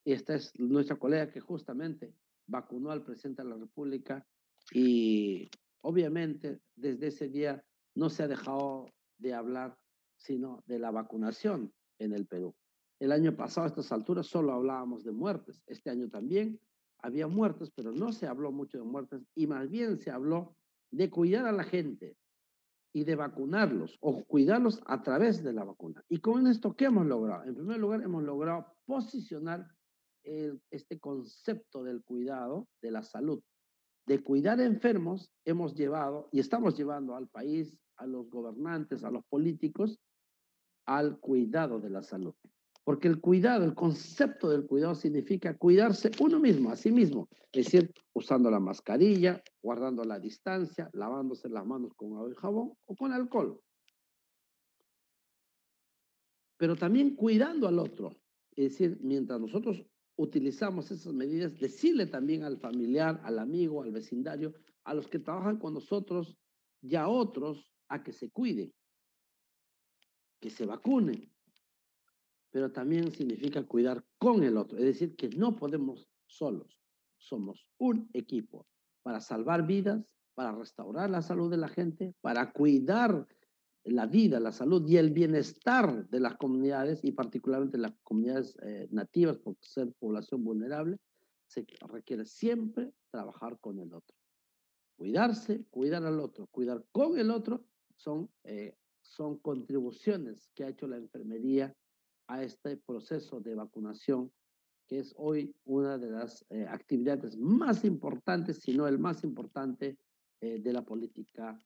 y esta es nuestra colega que justamente vacunó al presidente de la República y obviamente desde ese día no se ha dejado de hablar sino de la vacunación en el Perú. El año pasado a estas alturas solo hablábamos de muertes, este año también había muertes, pero no se habló mucho de muertes y más bien se habló de cuidar a la gente y de vacunarlos o cuidarlos a través de la vacuna. Y con esto, ¿qué hemos logrado? En primer lugar, hemos logrado posicionar este concepto del cuidado, de la salud, de cuidar enfermos, hemos llevado y estamos llevando al país, a los gobernantes, a los políticos, al cuidado de la salud. Porque el cuidado, el concepto del cuidado significa cuidarse uno mismo, a sí mismo. Es decir, usando la mascarilla, guardando la distancia, lavándose las manos con agua y jabón o con alcohol. Pero también cuidando al otro. Es decir, mientras nosotros utilizamos esas medidas, decirle también al familiar, al amigo, al vecindario, a los que trabajan con nosotros y a otros a que se cuiden, que se vacunen. Pero también significa cuidar con el otro, es decir, que no podemos solos, somos un equipo para salvar vidas, para restaurar la salud de la gente, para cuidar la vida, la salud y el bienestar de las comunidades y particularmente las comunidades nativas por ser población vulnerable, se requiere siempre trabajar con el otro. Cuidarse, cuidar al otro, cuidar con el otro son contribuciones que ha hecho la enfermería a este proceso de vacunación, que es hoy una de las actividades más importantes, si no el más importante, de la política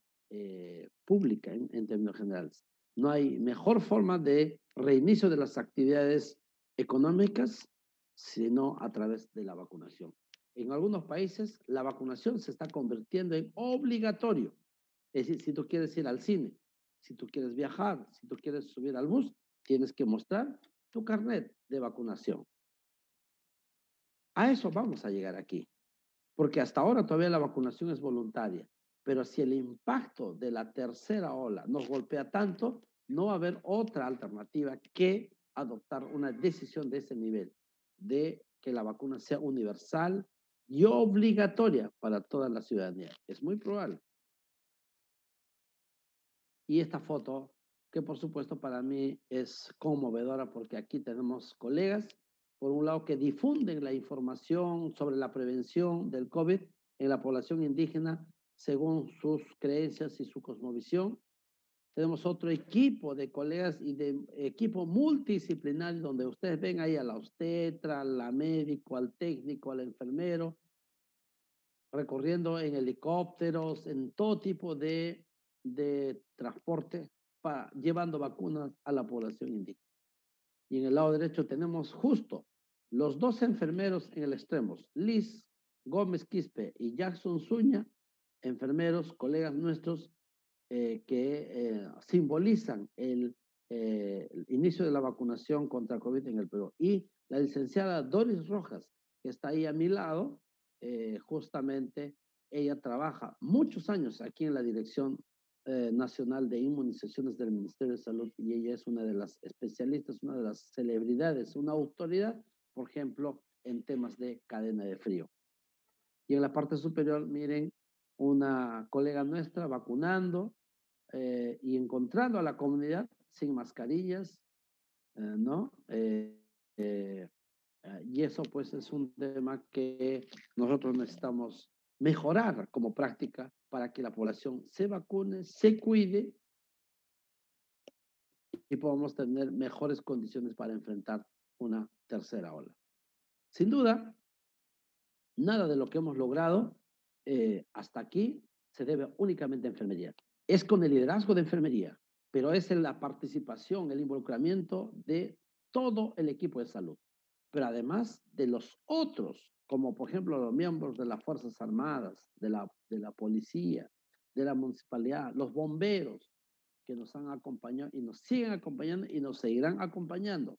pública en términos generales. No hay mejor forma de reinicio de las actividades económicas sino a través de la vacunación. En algunos países la vacunación se está convirtiendo en obligatorio. Es decir, si tú quieres ir al cine, si tú quieres viajar, si tú quieres subir al bus, tienes que mostrar tu carnet de vacunación. A eso vamos a llegar aquí, porque hasta ahora todavía la vacunación es voluntaria, pero si el impacto de la tercera ola nos golpea tanto, no va a haber otra alternativa que adoptar una decisión de ese nivel, de que la vacuna sea universal y obligatoria para toda la ciudadanía. Es muy probable. Y esta foto, que por supuesto para mí es conmovedora porque aquí tenemos colegas, por un lado, que difunden la información sobre la prevención del COVID en la población indígena según sus creencias y su cosmovisión. Tenemos otro equipo de colegas y de equipo multidisciplinario donde ustedes ven ahí a la obstetra, al médico, al técnico, al enfermero, recorriendo en helicópteros, en todo tipo de transporte, llevando vacunas a la población indígena. Y en el lado derecho tenemos justo los dos enfermeros en el extremo, Liz Gómez Quispe y Jackson Zuña, enfermeros, colegas nuestros, que simbolizan el inicio de la vacunación contra COVID en el Perú. Y la licenciada Doris Rojas, que está ahí a mi lado, justamente ella trabaja muchos años aquí en la Dirección Nacional de Inmunizaciones del Ministerio de Salud y ella es una de las especialistas, una de las celebridades, una autoridad, por ejemplo, en temas de cadena de frío. Y en la parte superior, miren, una colega nuestra vacunando y encontrando a la comunidad sin mascarillas, ¿no? Y eso pues es un tema que nosotros necesitamos mejorar como práctica para que la población se vacune, se cuide y podamos tener mejores condiciones para enfrentar una tercera ola. Sin duda, nada de lo que hemos logrado hasta aquí se debe únicamente a enfermería. Es con el liderazgo de enfermería, pero es en la participación, el involucramiento de todo el equipo de salud, pero además de los otros, como por ejemplo los miembros de las Fuerzas Armadas, de la policía, de la municipalidad, los bomberos, que nos han acompañado y nos siguen acompañando y nos seguirán acompañando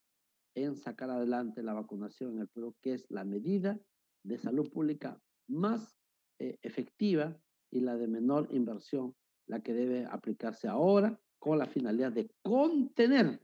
en sacar adelante la vacunación en el Perú, que es la medida de salud pública más efectiva y la de menor inversión, la que debe aplicarse ahora con la finalidad de contener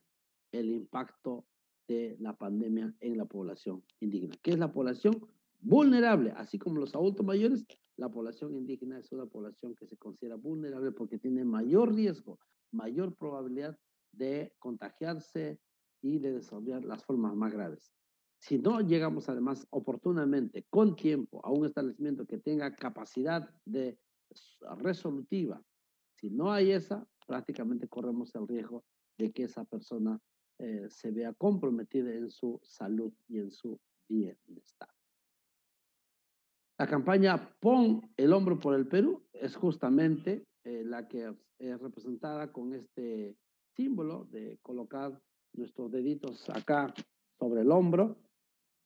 el impacto de la pandemia en la población indígena, que es la población vulnerable, así como los adultos mayores. La población indígena es una población que se considera vulnerable porque tiene mayor riesgo, mayor probabilidad de contagiarse y de desarrollar las formas más graves. Si no llegamos además oportunamente, con tiempo, a un establecimiento que tenga capacidad de resolutiva, si no hay esa, prácticamente corremos el riesgo de que esa persona se vea comprometida en su salud y en su bienestar. La campaña Pon el hombro por el Perú es justamente la que es representada con este símbolo de colocar nuestros deditos acá sobre el hombro.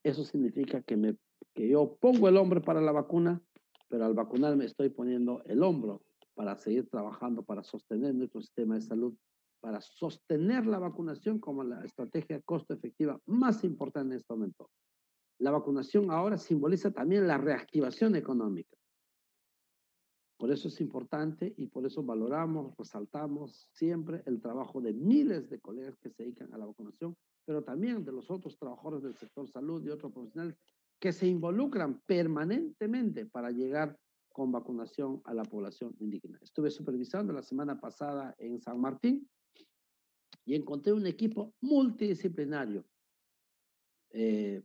Eso significa que yo pongo el hombro para la vacuna, pero al vacunarme estoy poniendo el hombro para seguir trabajando, para sostener nuestro sistema de salud, para sostener la vacunación como la estrategia costo efectiva más importante en este momento. La vacunación ahora simboliza también la reactivación económica. Por eso es importante y por eso valoramos, resaltamos siempre el trabajo de miles de colegas que se dedican a la vacunación, pero también de los otros trabajadores del sector salud y otros profesionales que se involucran permanentemente para llegar con vacunación a la población indígena. Estuve supervisando la semana pasada en San Martín y encontré un equipo multidisciplinario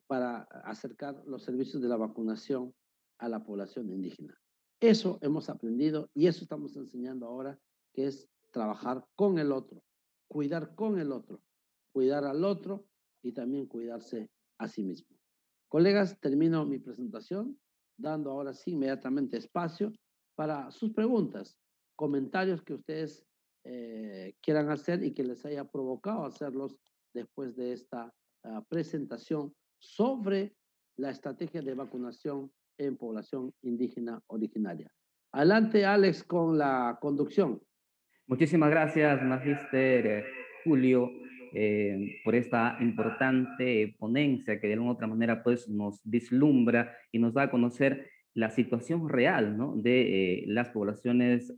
para acercar los servicios de la vacunación a la población indígena. Eso hemos aprendido y eso estamos enseñando ahora, que es trabajar con el otro, cuidar con el otro, cuidar al otro y también cuidarse a sí mismo. Colegas, termino mi presentación dando ahora sí inmediatamente espacio para sus preguntas, comentarios que ustedes quieran hacer y que les haya provocado hacerlos después de esta presentación sobre la estrategia de vacunación en población indígena originaria. Adelante, Alex, con la conducción. Muchísimas gracias, Magíster Julio, por esta importante ponencia que de alguna u otra manera pues, nos vislumbra y nos da a conocer la situación real, ¿no?, de las poblaciones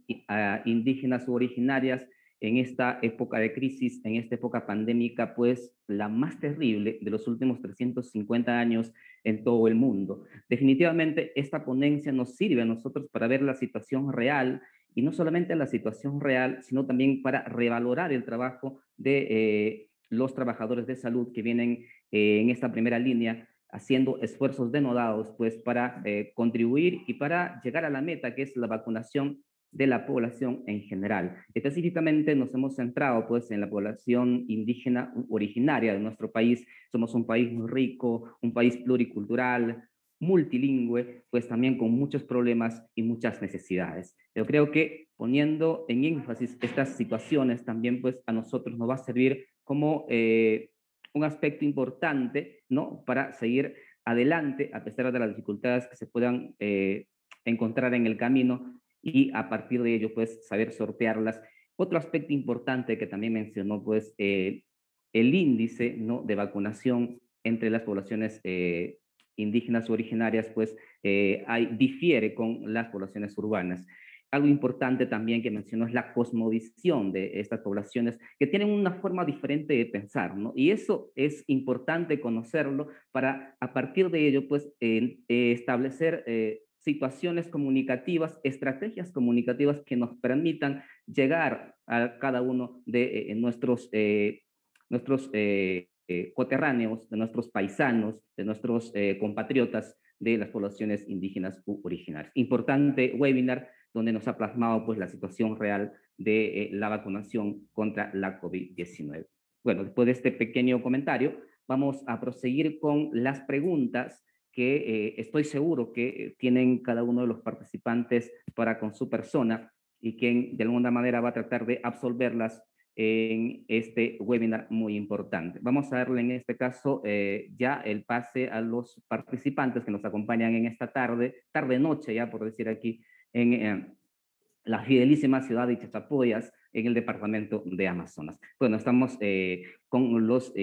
indígenas u originarias en esta época de crisis, en esta época pandémica, pues la más terrible de los últimos 350 años en todo el mundo. Definitivamente esta ponencia nos sirve a nosotros para ver la situación real y no solamente la situación real, sino también para revalorar el trabajo de los trabajadores de salud que vienen en esta primera línea haciendo esfuerzos denodados pues para contribuir y para llegar a la meta que es la vacunación de la población en general. Específicamente nos hemos centrado pues en la población indígena originaria de nuestro país. Somos un país muy rico, un país pluricultural, multilingüe, pues también con muchos problemas y muchas necesidades. Yo creo que poniendo en énfasis estas situaciones también pues a nosotros nos va a servir como un aspecto importante, ¿no? Para seguir adelante a pesar de las dificultades que se puedan encontrar en el camino y a partir de ello pues saber sortearlas. Otro aspecto importante que también mencionó pues el índice, ¿no?, de vacunación entre las poblaciones indígenas o originarias pues difiere con las poblaciones urbanas. Algo importante también que mencionó es la cosmovisión de estas poblaciones que tienen una forma diferente de pensar, ¿no? Y eso es importante conocerlo para a partir de ello pues establecer situaciones comunicativas, estrategias comunicativas que nos permitan llegar a cada uno de nuestros coterráneos, de nuestros paisanos, de nuestros compatriotas de las poblaciones indígenas u originarias. Importante webinar donde nos ha plasmado pues la situación real de la vacunación contra la COVID-19. Bueno, después de este pequeño comentario, vamos a proseguir con las preguntas que estoy seguro que tienen cada uno de los participantes para con su persona y que de alguna manera va a tratar de absolverlas en este webinar muy importante. Vamos a darle en este caso ya el pase a los participantes que nos acompañan en esta tarde-noche ya por decir aquí, en la fidelísima ciudad de Chachapoyas, en el departamento de Amazonas. Bueno, estamos con los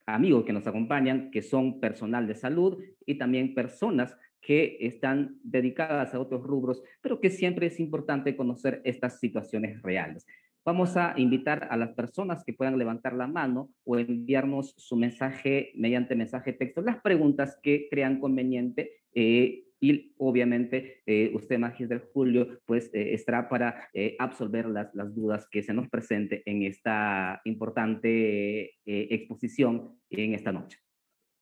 amigos que nos acompañan, que son personal de salud y también personas que están dedicadas a otros rubros, pero que siempre es importante conocer estas situaciones reales. Vamos a invitar a las personas que puedan levantar la mano o enviarnos su mensaje mediante mensaje texto, las preguntas que crean conveniente y obviamente usted, Magister Julio, pues estará para absolver las dudas que se nos presente en esta importante exposición en esta noche.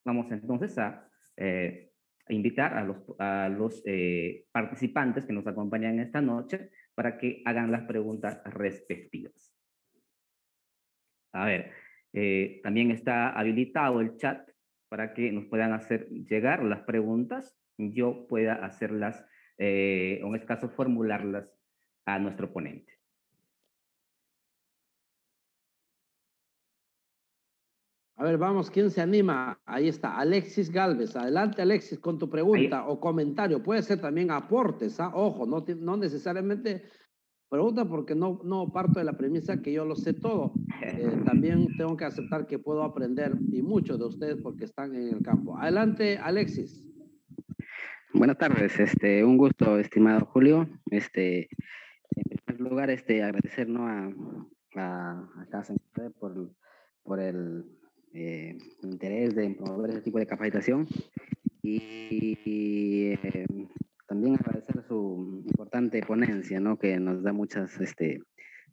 Vamos entonces a invitar a los participantes que nos acompañan esta noche para que hagan las preguntas respectivas. A ver, también está habilitado el chat para que nos puedan hacer llegar las preguntas, yo pueda hacerlas, o en este caso formularlas a nuestro ponente. A ver, vamos, ¿quién se anima? Ahí está, Alexis Galvez. Adelante, Alexis, con tu pregunta o comentario. Puede ser también aportes, ¿ah? Ojo, no necesariamente pregunta porque no parto de la premisa que yo lo sé todo. También tengo que aceptar que puedo aprender y mucho de ustedes porque están en el campo. Adelante, Alexis. Buenas tardes, un gusto, estimado Julio. En primer lugar, agradecer, ¿no?, a Casa por el interés de promover ese tipo de capacitación y también agradecer su importante ponencia, ¿no?, que nos da muchas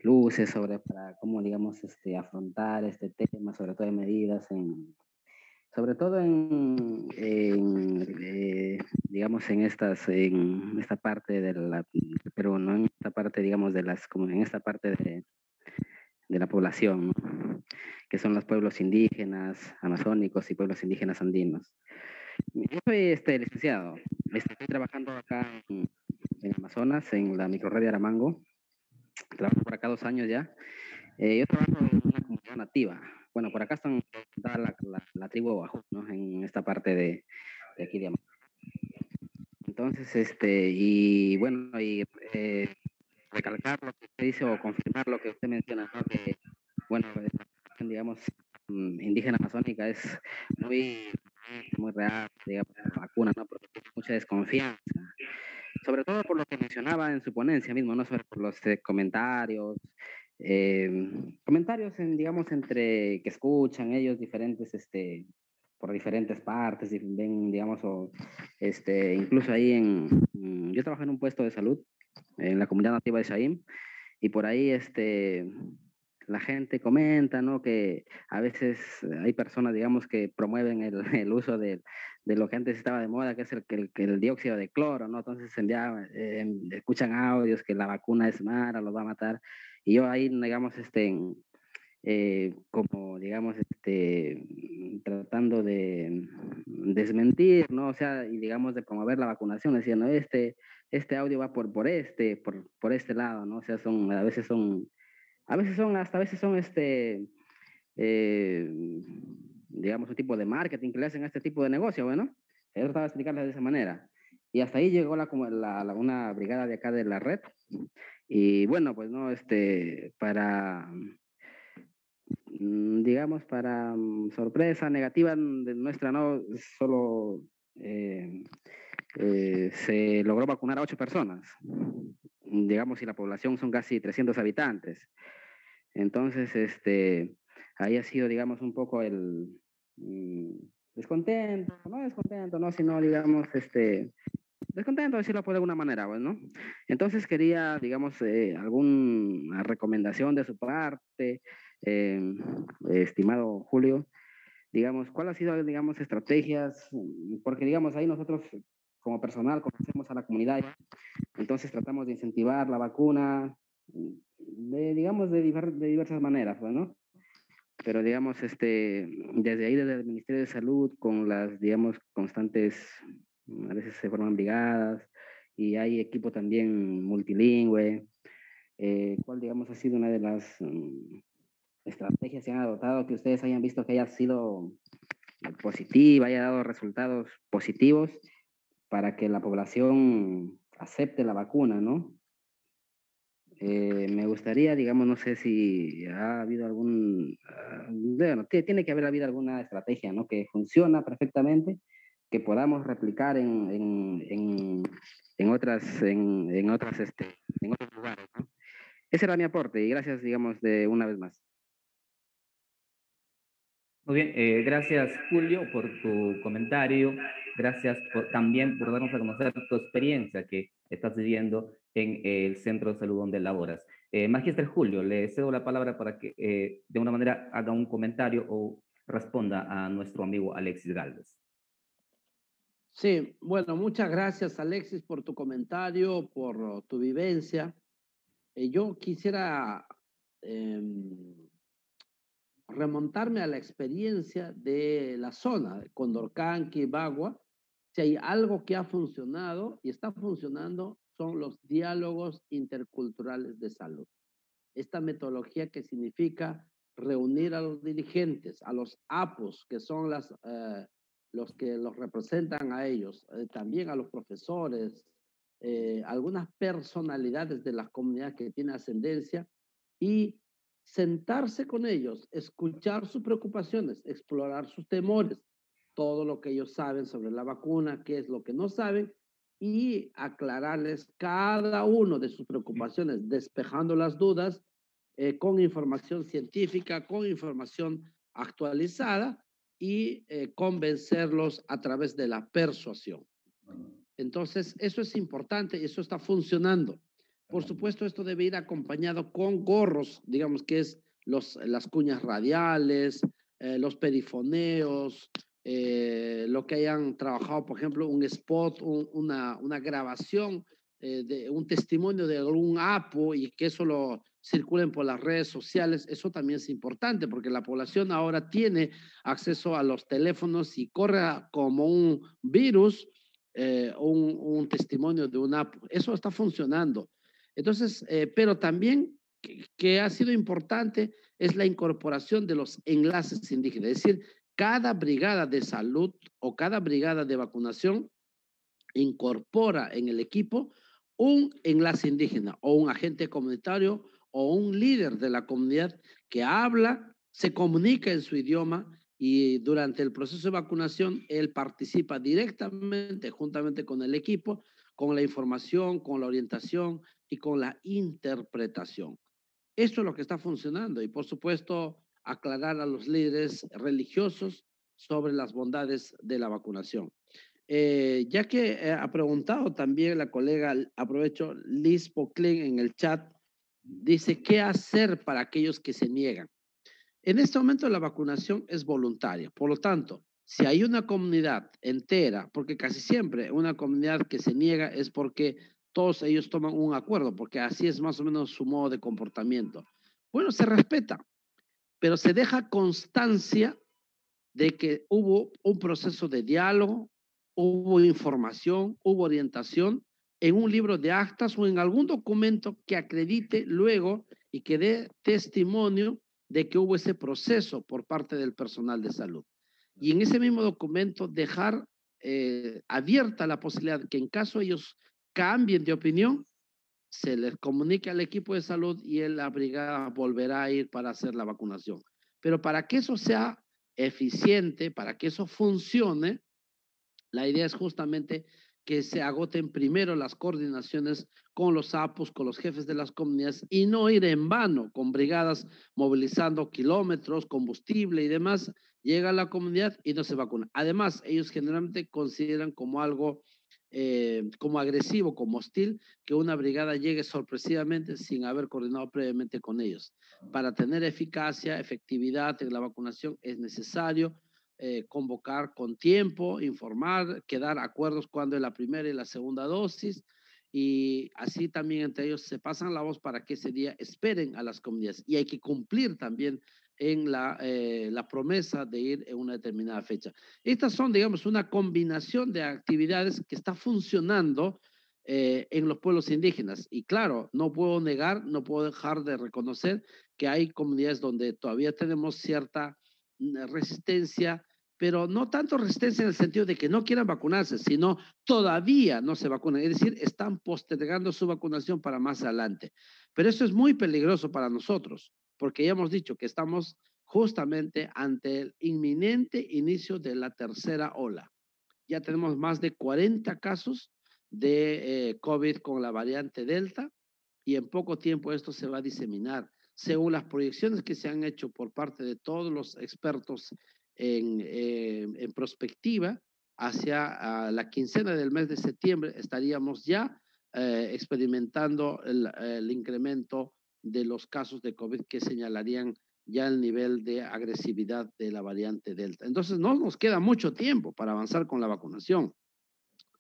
luces para cómo, digamos, afrontar este tema, sobre todo de medidas sobre todo digamos, en esta parte pero no en esta parte, digamos, como en esta parte de la población, ¿no?, que son los pueblos indígenas amazónicos y pueblos indígenas andinos. Yo soy licenciado, estoy trabajando acá en Amazonas, en la microrred de Aramango. Trabajo por acá 2 años ya. Yo trabajo en una comunidad nativa. Bueno, por acá están la tribu Oahu, ¿no?, en esta parte de aquí de Amazonas. Entonces, y bueno, y recalcar lo que usted dice o confirmar lo que usted menciona, ¿no?, que, bueno, digamos, indígena amazónica es muy real, digamos, la vacuna, ¿no?, porque hay mucha desconfianza, sobre todo por lo que mencionaba en su ponencia mismo, ¿no?, sobre por los comentarios, digamos, entre que escuchan ellos diferentes, por diferentes partes, ven, digamos, o incluso ahí yo trabajo en un puesto de salud en la comunidad nativa de Shaim, y por ahí la gente comenta, ¿no? Que a veces hay personas, digamos, que promueven el uso de lo que antes estaba de moda, que es el dióxido de cloro, ¿no? Entonces escuchan audios que la vacuna es mala, los va a matar. Y yo ahí, digamos, como, digamos, tratando de desmentir, ¿no? O sea, y digamos, de promover la vacunación, diciendo, este audio va por este lado, ¿no? O sea, hasta a veces son eh, digamos, un tipo de marketing que le hacen a este tipo de negocio, bueno, yo trataba de explicarles de esa manera. Y hasta ahí llegó una brigada de acá de la red. Y bueno, pues no, digamos, para sorpresa negativa de nuestra, no, solo se logró vacunar a 8 personas, digamos, y la población son casi 300 habitantes. Entonces, ahí ha sido, digamos, un poco el descontento, no, sino, digamos, descontento, decirlo por alguna manera, bueno. Entonces quería, digamos, alguna recomendación de su parte, estimado Julio, digamos, ¿cuál ha sido, digamos, estrategias? Porque, digamos, ahí nosotros como personal conocemos a la comunidad, entonces tratamos de incentivar la vacuna, digamos, de diversas maneras, bueno. Pero, digamos, desde ahí, desde el Ministerio de Salud, con las, digamos, constantes, a veces se forman brigadas y hay equipo también multilingüe. ¿Cuál, digamos, ha sido una de las estrategias que han adoptado que ustedes hayan visto que haya sido positiva, haya dado resultados positivos para que la población acepte la vacuna, ¿no? Me gustaría, digamos, no sé si ha habido bueno, tiene que haber habido alguna estrategia, ¿no? Que funciona perfectamente, que podamos replicar en otros lugares, ¿no? Ese era mi aporte y gracias, digamos, de una vez más. Muy bien, gracias Julio por tu comentario, gracias también por darnos a conocer tu experiencia que estás viviendo en el centro de salud donde laboras. Magíster Julio, le cedo la palabra para que de una manera haga un comentario o responda a nuestro amigo Alexis Gálvez. Sí, bueno, muchas gracias Alexis por tu comentario, por tu vivencia. Yo quisiera remontarme a la experiencia de la zona, de Condorcanqui, Bagua. Si hay algo que ha funcionado y está funcionando, son los diálogos interculturales de salud. Esta metodología que significa reunir a los dirigentes, a los APOS, que son los que los representan a ellos, también a los profesores, algunas personalidades de la comunidad que tiene ascendencia, y sentarse con ellos, escuchar sus preocupaciones, explorar sus temores, todo lo que ellos saben sobre la vacuna, qué es lo que no saben, y aclararles cada uno de sus preocupaciones, despejando las dudas con información científica, con información actualizada y convencerlos a través de la persuasión. Entonces, eso es importante y eso está funcionando. Por supuesto, esto debe ir acompañado con gorros, digamos que es las cuñas radiales, los perifoneos, lo que hayan trabajado, por ejemplo, un spot, una grabación de un testimonio de algún APO y que eso lo circulen por las redes sociales, eso también es importante porque la población ahora tiene acceso a los teléfonos y corre como un virus un testimonio de un APO. Eso está funcionando. Entonces, pero también que ha sido importante es la incorporación de los enlaces indígenas, es decir, cada brigada de salud o cada brigada de vacunación incorpora en el equipo un enlace indígena o un agente comunitario o un líder de la comunidad que habla, se comunica en su idioma y durante el proceso de vacunación él participa directamente, juntamente con el equipo, con la información, con la orientación y con la interpretación. Eso es lo que está funcionando y por supuesto aclarar a los líderes religiosos sobre las bondades de la vacunación. Ya que ha preguntado también la colega, aprovecho, Liz Poclin en el chat, Dice, ¿qué hacer para aquellos que se niegan? En este momento la vacunación es voluntaria. Por lo tanto, si hay una comunidad entera, porque casi siempre una comunidad que se niega es porque todos ellos toman un acuerdo, porque así es más o menos su modo de comportamiento. Bueno, se respeta, pero se deja constancia de que hubo un proceso de diálogo, hubo información, hubo orientación en un libro de actas o en algún documento que acredite luego y que dé testimonio de que hubo ese proceso por parte del personal de salud. Y en ese mismo documento dejar abierta la posibilidad que en caso ellos cambien de opinión, se les comunica al equipo de salud y la brigada volverá a ir para hacer la vacunación. Pero para que eso sea eficiente, para que eso funcione, la idea es justamente que se agoten primero las coordinaciones con los APUs, con los jefes de las comunidades y no ir en vano con brigadas movilizando kilómetros, combustible y demás. Llega a la comunidad y no se vacuna. Además, ellos generalmente consideran como algo como agresivo, como hostil, que una brigada llegue sorpresivamente sin haber coordinado previamente con ellos. Para tener eficacia, efectividad en la vacunación es necesario convocar con tiempo, informar, quedar acuerdos cuando es la primera y la segunda dosis y así también entre ellos se pasan la voz para que ese día esperen a las comunidades y hay que cumplir también en la promesa de ir en una determinada fecha. Estas son, digamos, una combinación de actividades que está funcionando en los pueblos indígenas. Y claro, no puedo negar, no puedo dejar de reconocer que hay comunidades donde todavía tenemos cierta resistencia, pero no tanto resistencia en el sentido de que no quieran vacunarse, sino todavía no se vacunan, es decir, están postergando su vacunación para más adelante. Pero eso es muy peligroso para nosotros, porque ya hemos dicho que estamos justamente ante el inminente inicio de la tercera ola. Ya tenemos más de 40 casos de COVID con la variante Delta y en poco tiempo esto se va a diseminar. Según las proyecciones que se han hecho por parte de todos los expertos en prospectiva, hacia la quincena del mes de septiembre estaríamos ya experimentando el incremento de los casos de COVID que señalarían ya el nivel de agresividad de la variante Delta. Entonces, no nos queda mucho tiempo para avanzar con la vacunación.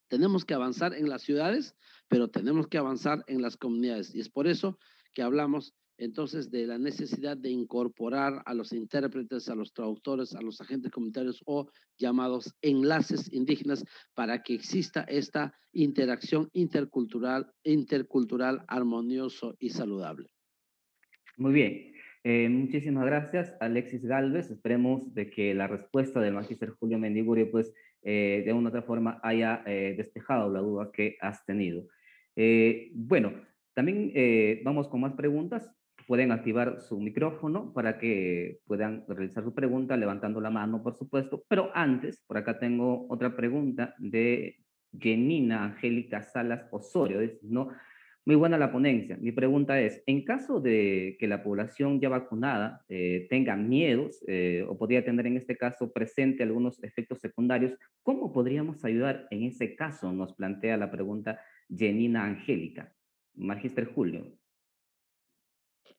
Tenemos que avanzar en las ciudades, pero tenemos que avanzar en las comunidades. Y es por eso que hablamos entonces de la necesidad de incorporar a los intérpretes, a los traductores, a los agentes comunitarios o llamados enlaces indígenas para que exista esta interacción intercultural armonioso y saludable. Muy bien. Muchísimas gracias, Alexis Galvez. Esperemos de que la respuesta del magíster Julio Mendigurio, pues, de una u otra forma haya despejado la duda que has tenido. Bueno, también vamos con más preguntas. Pueden activar su micrófono para que puedan realizar su pregunta levantando la mano, por supuesto. Pero antes, por acá tengo otra pregunta de Jenina Angélica Salas Osorio. ¿No? Muy buena la ponencia. Mi pregunta es, en caso de que la población ya vacunada tenga miedos o podría tener en este caso presente algunos efectos secundarios, ¿cómo podríamos ayudar en ese caso? Nos plantea la pregunta Jenina Angélica. Magíster Julio.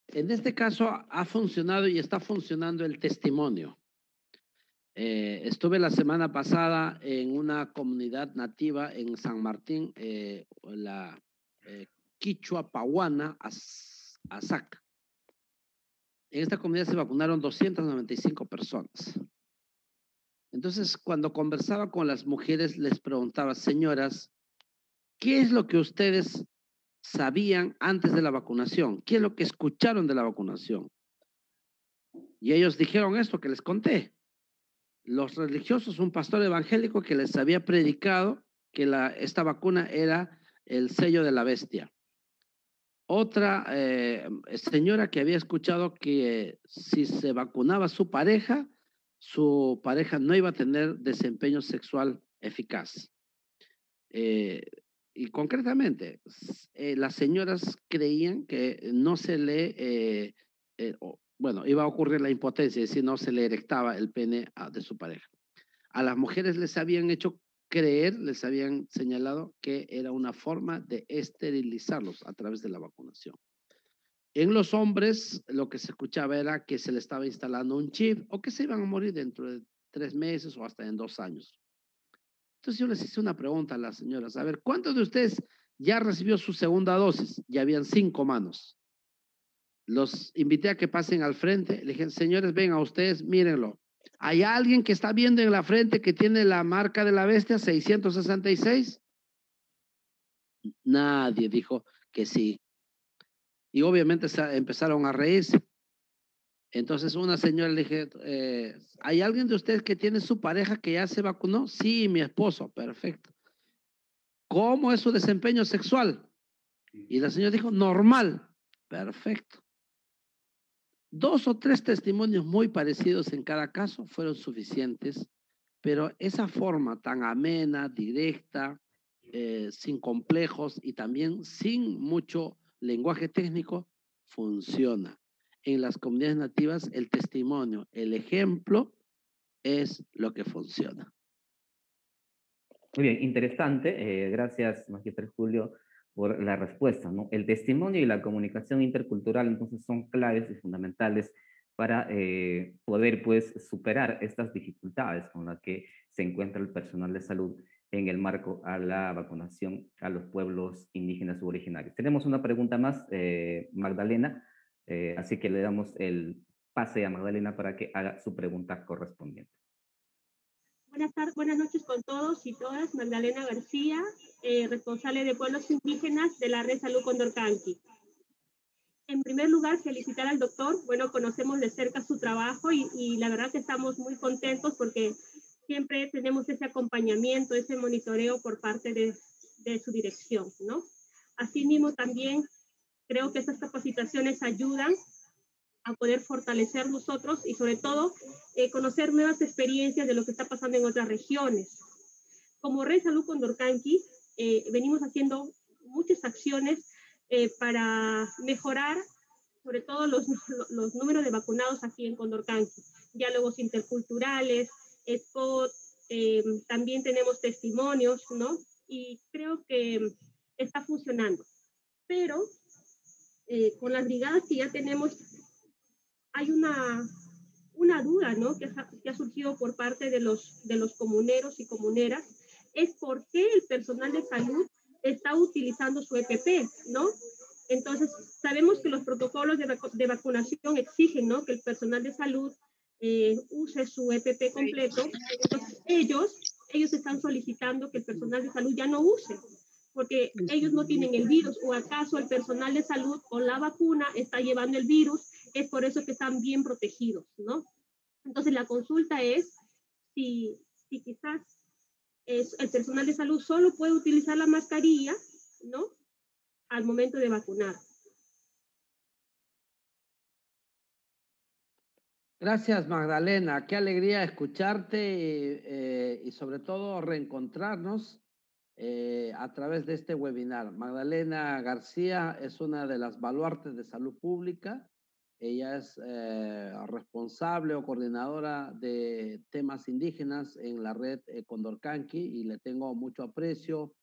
En este caso ha funcionado y está funcionando el testimonio. Estuve la semana pasada en una comunidad nativa en San Martín, la Quichua Pahuana, Azac. En esta comunidad se vacunaron 295 personas. Entonces, cuando conversaba con las mujeres, les preguntaba, señoras, ¿qué es lo que ustedes sabían antes de la vacunación? ¿Qué es lo que escucharon de la vacunación? Y ellos dijeron esto que les conté. Los religiosos, un pastor evangélico que les había predicado que esta vacuna era el sello de la bestia. Otra señora que había escuchado que si se vacunaba su pareja no iba a tener desempeño sexual eficaz. Y concretamente, las señoras creían que no se le, bueno, iba a ocurrir la impotencia, es decir, no se le erectaba el pene de su pareja. A las mujeres les habían hecho creer, les habían señalado que era una forma de esterilizarlos a través de la vacunación. En los hombres, lo que se escuchaba era que se le estaba instalando un chip o que se iban a morir dentro de 3 meses o hasta en 2 años. Entonces yo les hice una pregunta a las señoras. A ver, ¿cuántos de ustedes ya recibió su segunda dosis? Ya habían 5 manos. Los invité a que pasen al frente. Le dije, señores, vengan a ustedes, mírenlo. ¿Hay alguien que está viendo en la frente que tiene la marca de la bestia 666? Nadie dijo que sí. Y obviamente empezaron a reírse. Entonces una señora le dije, ¿hay alguien de ustedes que tiene su pareja que ya se vacunó? Sí, mi esposo, perfecto. ¿Cómo es su desempeño sexual? Y la señora dijo, normal, perfecto. 2 o 3 testimonios muy parecidos en cada caso fueron suficientes, pero esa forma tan amena, directa, sin complejos y también sin mucho lenguaje técnico, funciona. En las comunidades nativas, el testimonio, el ejemplo es lo que funciona. Muy bien, interesante. Gracias, Magister Julio, por la respuesta, ¿no? El testimonio y la comunicación intercultural, entonces, son claves y fundamentales para poder, pues, superar estas dificultades con las que se encuentra el personal de salud en el marco a la vacunación a los pueblos indígenas u originarios. Tenemos una pregunta más, Magdalena, así que le damos el pase a Magdalena para que haga su pregunta correspondiente. Buenas tardes, buenas noches con todos y todas. Magdalena García, responsable de pueblos indígenas de la Red Salud Condorcanqui. En primer lugar, felicitar al doctor. Bueno, conocemos de cerca su trabajo y la verdad que estamos muy contentos porque siempre tenemos ese acompañamiento, ese monitoreo por parte de su dirección, ¿no? Asimismo, también creo que estas capacitaciones ayudan a poder fortalecer nosotros y sobre todo conocer nuevas experiencias de lo que está pasando en otras regiones. Como Red Salud Condorcanqui, venimos haciendo muchas acciones para mejorar sobre todo los números de vacunados aquí en Condorcanqui. Diálogos interculturales, spot, también tenemos testimonios, ¿no? Y creo que está funcionando. Pero con las brigadas que ya tenemos, hay una duda, ¿no? Que ha surgido por parte de los comuneros y comuneras, es por qué el personal de salud está utilizando su EPP, ¿no? Entonces, sabemos que los protocolos de vacunación exigen, ¿no? Que el personal de salud use su EPP completo. Entonces, ellos están solicitando que el personal de salud ya no use, porque ellos no tienen el virus, o acaso el personal de salud o la vacuna está llevando el virus. Es por eso que están bien protegidos, ¿no? Entonces, la consulta es si quizás el personal de salud solo puede utilizar la mascarilla, ¿no? Al momento de vacunar. Gracias, Magdalena. Qué alegría escucharte y sobre todo reencontrarnos a través de este webinar. Magdalena García es una de las baluartes de salud pública. Ella es responsable o coordinadora de temas indígenas en la red Condorcanqui y le tengo mucho aprecio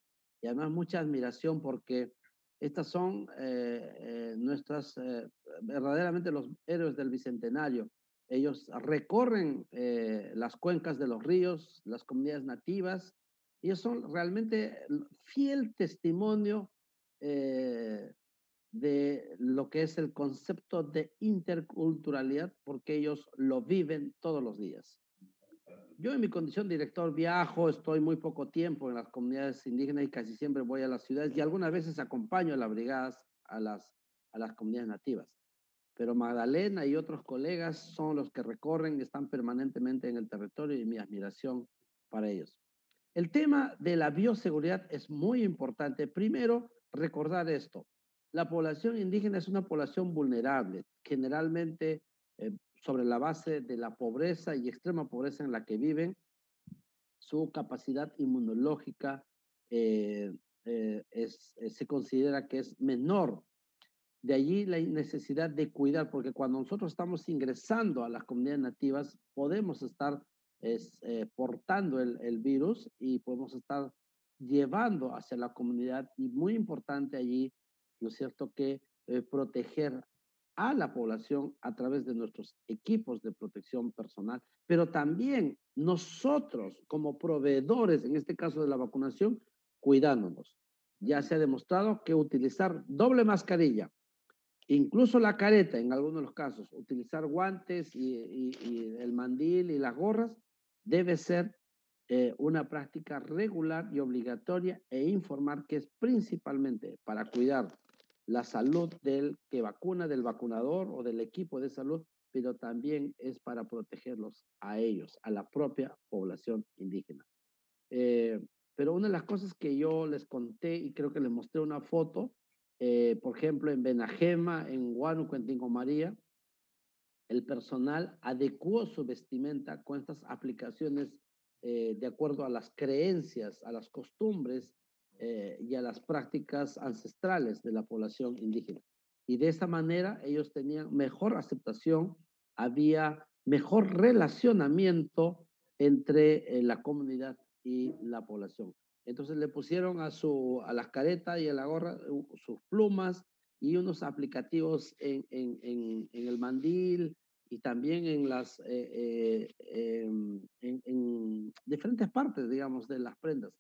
y además mucha admiración porque estas son verdaderamente los héroes del Bicentenario. Ellos recorren las cuencas de los ríos, las comunidades nativas. Ellos son realmente fiel testimonio de lo que es el concepto de interculturalidad, porque ellos lo viven todos los días. Yo en mi condición de director viajo, estoy muy poco tiempo en las comunidades indígenas y casi siempre voy a las ciudades y algunas veces acompaño a las brigadas a las comunidades nativas. Pero Magdalena y otros colegas son los que recorren y están permanentemente en el territorio y mi admiración para ellos. El tema de la bioseguridad es muy importante. Primero, recordar esto. La población indígena es una población vulnerable, generalmente sobre la base de la pobreza y extrema pobreza en la que viven. Su capacidad inmunológica se considera que es menor. De allí la necesidad de cuidar, porque cuando nosotros estamos ingresando a las comunidades nativas, podemos estar portando el virus y podemos estar llevando hacia la comunidad. Y muy importante allí, ¿no es cierto?, que proteger a la población a través de nuestros equipos de protección personal, pero también nosotros como proveedores, en este caso de la vacunación, cuidándonos. Ya se ha demostrado que utilizar doble mascarilla, incluso la careta en algunos de los casos, utilizar guantes y el mandil y las gorras, debe ser una práctica regular y obligatoria e informar que es principalmente para cuidar la salud del que vacuna, del vacunador o del equipo de salud, pero también es para protegerlos a ellos, a la propia población indígena. Eh, pero una de las cosas que yo les conté y creo que les mostré una foto, por ejemplo, en Benajema, en Huánuco, en Tingo María, el personal adecuó su vestimenta con estas aplicaciones de acuerdo a las creencias, a las costumbres y a las prácticas ancestrales de la población indígena. Y de esta manera ellos tenían mejor aceptación, había mejor relacionamiento entre la comunidad y la población. Entonces le pusieron a las caretas y a la gorra sus plumas y unos aplicativos en el mandil y también en las en diferentes partes, digamos, de las prendas,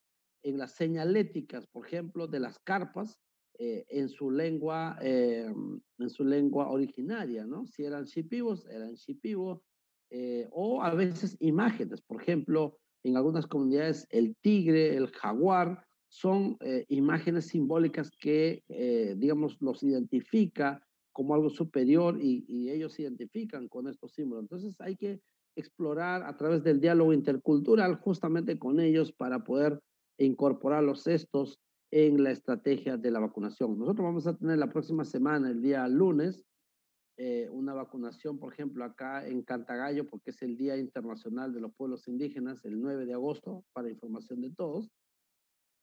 en las señaléticas, por ejemplo, de las carpas, en su lengua originaria, ¿no? Si eran shipibos, eran shipibos, o a veces imágenes, por ejemplo, en algunas comunidades el tigre, el jaguar, son imágenes simbólicas que, digamos, los identifica como algo superior y ellos se identifican con estos símbolos. Entonces hay que explorar a través del diálogo intercultural justamente con ellos para poder incorporar los estos en la estrategia de la vacunación. Nosotros vamos a tener la próxima semana, el día lunes, una vacunación, por ejemplo, acá en Cantagallo, porque es el Día Internacional de los Pueblos Indígenas, el 9 de agosto, para información de todos.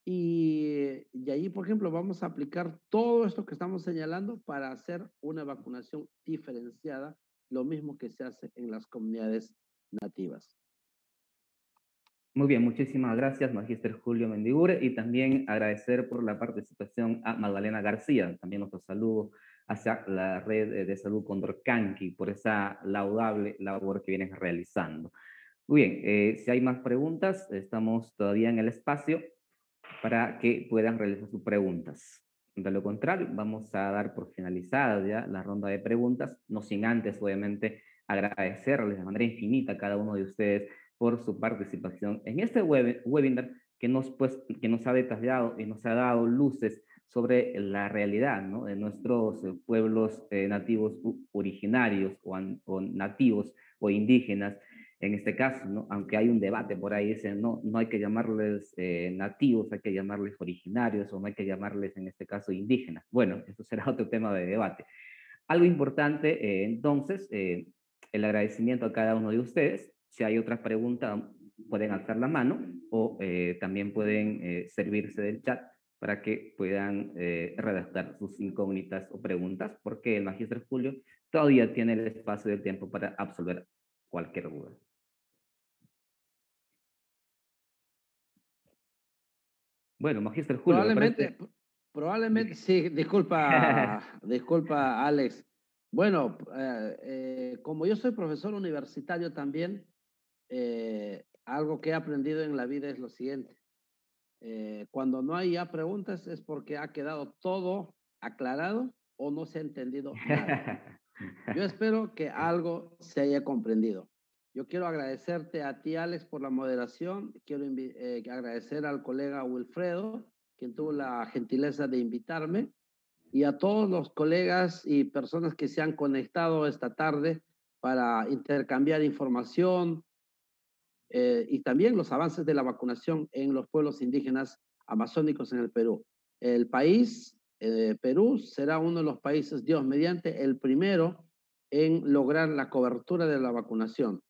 Y ahí, por ejemplo, vamos a aplicar todo esto que estamos señalando para hacer una vacunación diferenciada, lo mismo que se hace en las comunidades nativas. Muy bien, muchísimas gracias, Magíster Julio Mendigure, y también agradecer por la participación a Magdalena García, también nuestro saludo hacia la red de salud Condorcanqui por esa laudable labor que vienen realizando. Muy bien, si hay más preguntas, estamos todavía en el espacio para que puedan realizar sus preguntas. De lo contrario, vamos a dar por finalizada ya la ronda de preguntas, no sin antes, obviamente, agradecerles de manera infinita a cada uno de ustedes por su participación en este webinar que nos ha detallado y nos ha dado luces sobre la realidad, ¿no?, de nuestros pueblos nativos originarios o nativos o indígenas. En este caso, ¿no?, aunque hay un debate por ahí, dicen, no hay que llamarles nativos, hay que llamarles originarios, o no hay que llamarles, en este caso, indígenas. Bueno, eso será otro tema de debate. Algo importante, entonces, el agradecimiento a cada uno de ustedes. Si hay otras preguntas, pueden alzar la mano o también pueden servirse del chat para que puedan redactar sus incógnitas o preguntas, porque el Magíster Julio todavía tiene el espacio y el tiempo para absolver cualquier duda. Bueno, Magíster Julio, Probablemente, sí, disculpa, Alex. Bueno, como yo soy profesor universitario también, algo que he aprendido en la vida es lo siguiente. Cuando no hay ya preguntas es porque ha quedado todo aclarado o no se ha entendido nada. Yo espero que algo se haya comprendido. Yo quiero agradecerte a ti, Alex, por la moderación. Quiero agradecer al colega Wilfredo, quien tuvo la gentileza de invitarme, y a todos los colegas y personas que se han conectado esta tarde para intercambiar información y también los avances de la vacunación en los pueblos indígenas amazónicos en el Perú. El país, Perú, será uno de los países, Dios mediante, el primero en lograr la cobertura de la vacunación.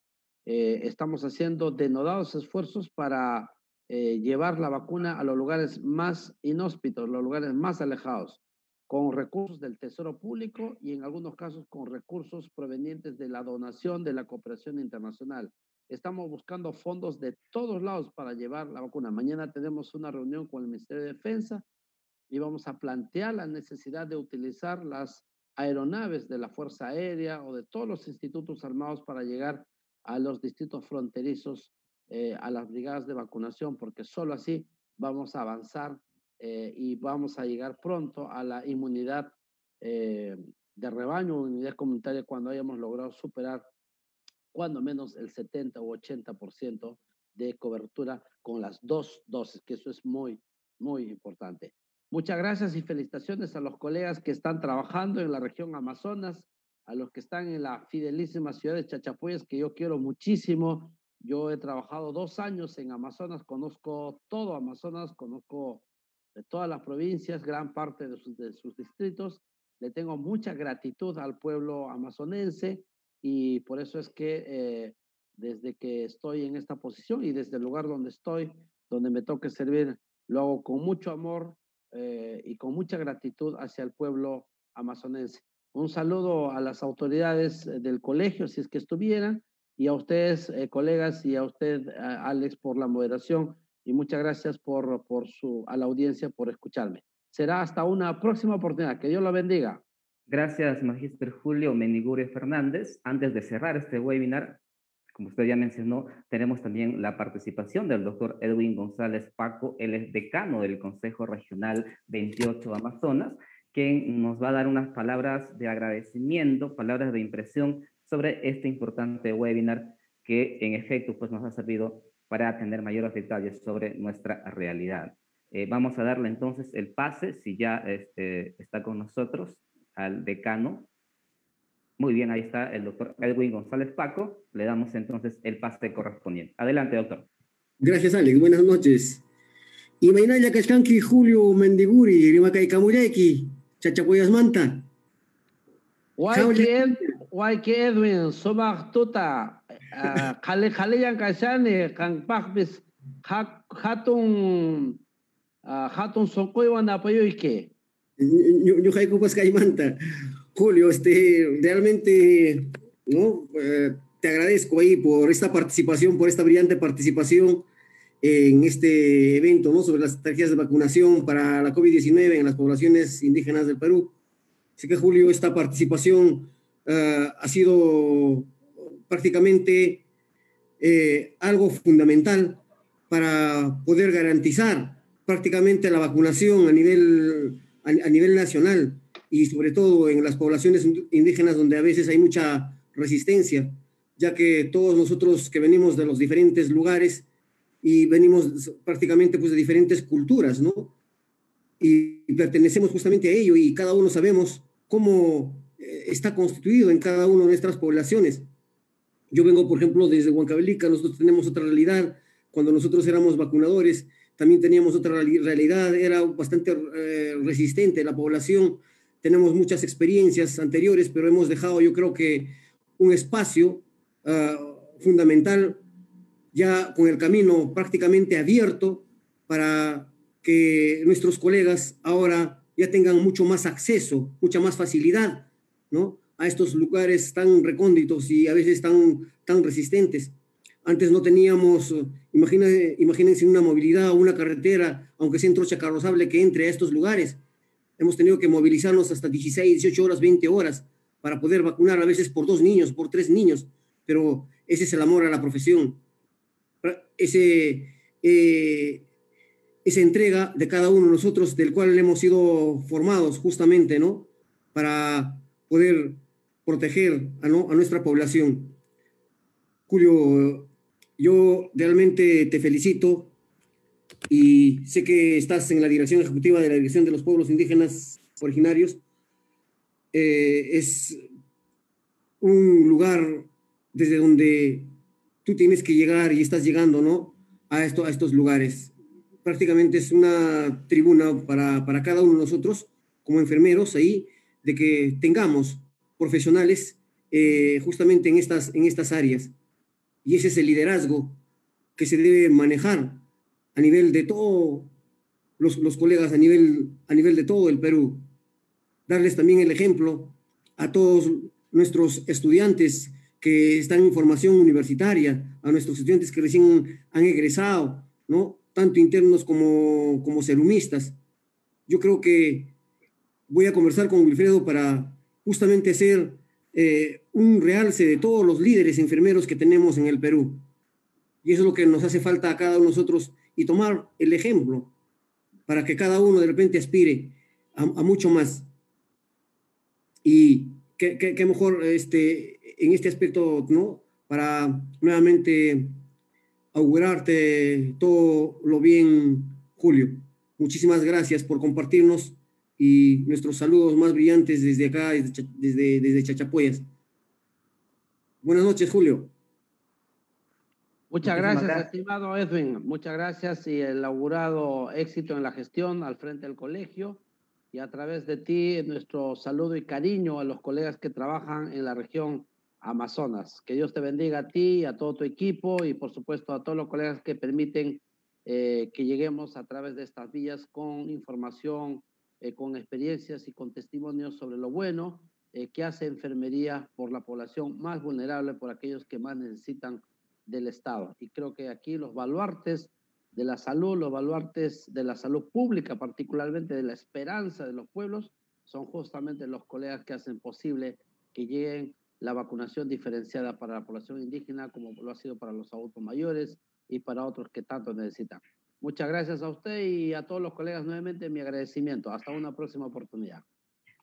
Estamos haciendo denodados esfuerzos para llevar la vacuna a los lugares más inhóspitos, los lugares más alejados, con recursos del Tesoro Público y en algunos casos con recursos provenientes de la donación de la cooperación internacional. Estamos buscando fondos de todos lados para llevar la vacuna. Mañana tenemos una reunión con el Ministerio de Defensa y vamos a plantear la necesidad de utilizar las aeronaves de la Fuerza Aérea o de todos los institutos armados para llegar a los distritos fronterizos, a las brigadas de vacunación, porque solo así vamos a avanzar y vamos a llegar pronto a la inmunidad de rebaño, inmunidad comunitaria, cuando hayamos logrado superar cuando menos el 70 u 80% de cobertura con las 2 dosis, que eso es muy, muy importante. Muchas gracias y felicitaciones a los colegas que están trabajando en la región Amazonas, a los que están en la fidelísima ciudad de Chachapoyas, que yo quiero muchísimo. Yo he trabajado 2 años en Amazonas, conozco todo Amazonas, conozco de todas las provincias, gran parte de sus distritos. Le tengo mucha gratitud al pueblo amazonense y por eso es que desde que estoy en esta posición y desde el lugar donde estoy, donde me toque servir, lo hago con mucho amor y con mucha gratitud hacia el pueblo amazonense. Un saludo a las autoridades del colegio, si es que estuvieran, y a ustedes, colegas, y a usted, Alex, por la moderación, y muchas gracias a la audiencia por escucharme. Será hasta una próxima oportunidad. Que Dios la bendiga. Gracias, Magíster Julio Mendigure Fernández. Antes de cerrar este webinar, como usted ya mencionó, tenemos también la participación del doctor Edwin González Paco, él es decano del Consejo Regional 28 Amazonas, quien nos va a dar unas palabras de agradecimiento, palabras de impresión sobre este importante webinar que en efecto pues, nos ha servido para tener mayores detalles sobre nuestra realidad. Vamos a darle entonces el pase, si ya está con nosotros, al decano. Muy bien, ahí está el doctor Edwin González Paco. Le damos entonces el pase correspondiente. Adelante, doctor. Gracias, Alex. Buenas noches. Imainaya Kashkanki Julio Mendiguri, Rimakai Kamuyaki, Chachapoyas Manta. Waiki Edwin, Sobak Tuta, Kale yang Kashani, Kang Pakbis, Hatun Sonkoy Wanapayoike. Yo Jaiku Pascaimanta. Julio, realmente, ¿no? Te agradezco ahí por esta participación, por esta brillante participación en este evento, ¿no? Sobre las estrategias de vacunación para la COVID-19 en las poblaciones indígenas del Perú. Así que, Julio, esta participación ha sido prácticamente algo fundamental para poder garantizar prácticamente la vacunación a nivel nacional y sobre todo en las poblaciones indígenas donde a veces hay mucha resistencia, ya que todos nosotros que venimos de los diferentes lugares y venimos prácticamente pues, de diferentes culturas, ¿no? Y pertenecemos justamente a ello y cada uno sabemos cómo está constituido en cada una de nuestras poblaciones. Yo vengo, por ejemplo, desde Huancavelica, nosotros tenemos otra realidad. Cuando nosotros éramos vacunadores, también teníamos otra realidad, era bastante resistente la población. Tenemos muchas experiencias anteriores, pero hemos dejado, yo creo que, un espacio fundamental ya con el camino prácticamente abierto para que nuestros colegas ahora ya tengan mucho más acceso, mucha más facilidad, ¿no? A estos lugares tan recónditos y a veces tan resistentes. Antes no teníamos, imagínense una movilidad o una carretera, aunque sea en trocha carrozable, que entre a estos lugares. Hemos tenido que movilizarnos hasta 16, 18 horas, 20 horas para poder vacunar a veces por 2 niños, por 3 niños, pero ese es el amor a la profesión. Esa entrega de cada uno de nosotros, del cual hemos sido formados justamente, ¿no? Para poder proteger a nuestra población. Julio, yo realmente te felicito y sé que estás en la dirección ejecutiva de la Dirección de los Pueblos Indígenas Originarios. Es un lugar desde donde tú tienes que llegar y estás llegando, ¿no? A estos lugares. Prácticamente es una tribuna para cada uno de nosotros, como enfermeros ahí, de que tengamos profesionales justamente en estas áreas. Y ese es el liderazgo que se debe manejar a nivel de todos los colegas, a nivel de todo el Perú. Darles también el ejemplo a todos nuestros estudiantes que están en formación universitaria, a nuestros estudiantes que recién han egresado, ¿no? Tanto internos como serumistas. Yo creo que voy a conversar con Wilfredo para justamente ser un realce de todos los líderes enfermeros que tenemos en el Perú. Y eso es lo que nos hace falta a cada uno de nosotros, y tomar el ejemplo para que cada uno de repente aspire a mucho más. Y qué mejor en este aspecto, ¿no? Para nuevamente augurarte todo lo bien, Julio. Muchísimas gracias por compartirnos, y nuestros saludos más brillantes desde acá, desde Chachapoyas. Buenas noches, Julio. Muchas Muchísimas gracias, gracias. estimado Edwin. Muchas gracias y el augurado éxito en la gestión al frente del colegio. Y a través de ti, nuestro saludo y cariño a los colegas que trabajan en la región Amazonas. Que Dios te bendiga a ti y a todo tu equipo, y por supuesto a todos los colegas que permiten que lleguemos a través de estas vías con información, con experiencias y con testimonios sobre lo bueno que hace enfermería por la población más vulnerable, por aquellos que más necesitan del Estado. Y creo que aquí los baluartes de la salud, los baluartes de la salud pública, particularmente de la esperanza de los pueblos, son justamente los colegas que hacen posible que lleguen la vacunación diferenciada para la población indígena, como lo ha sido para los adultos mayores y para otros que tanto necesitan. Muchas gracias a usted y a todos los colegas, nuevamente mi agradecimiento. Hasta una próxima oportunidad.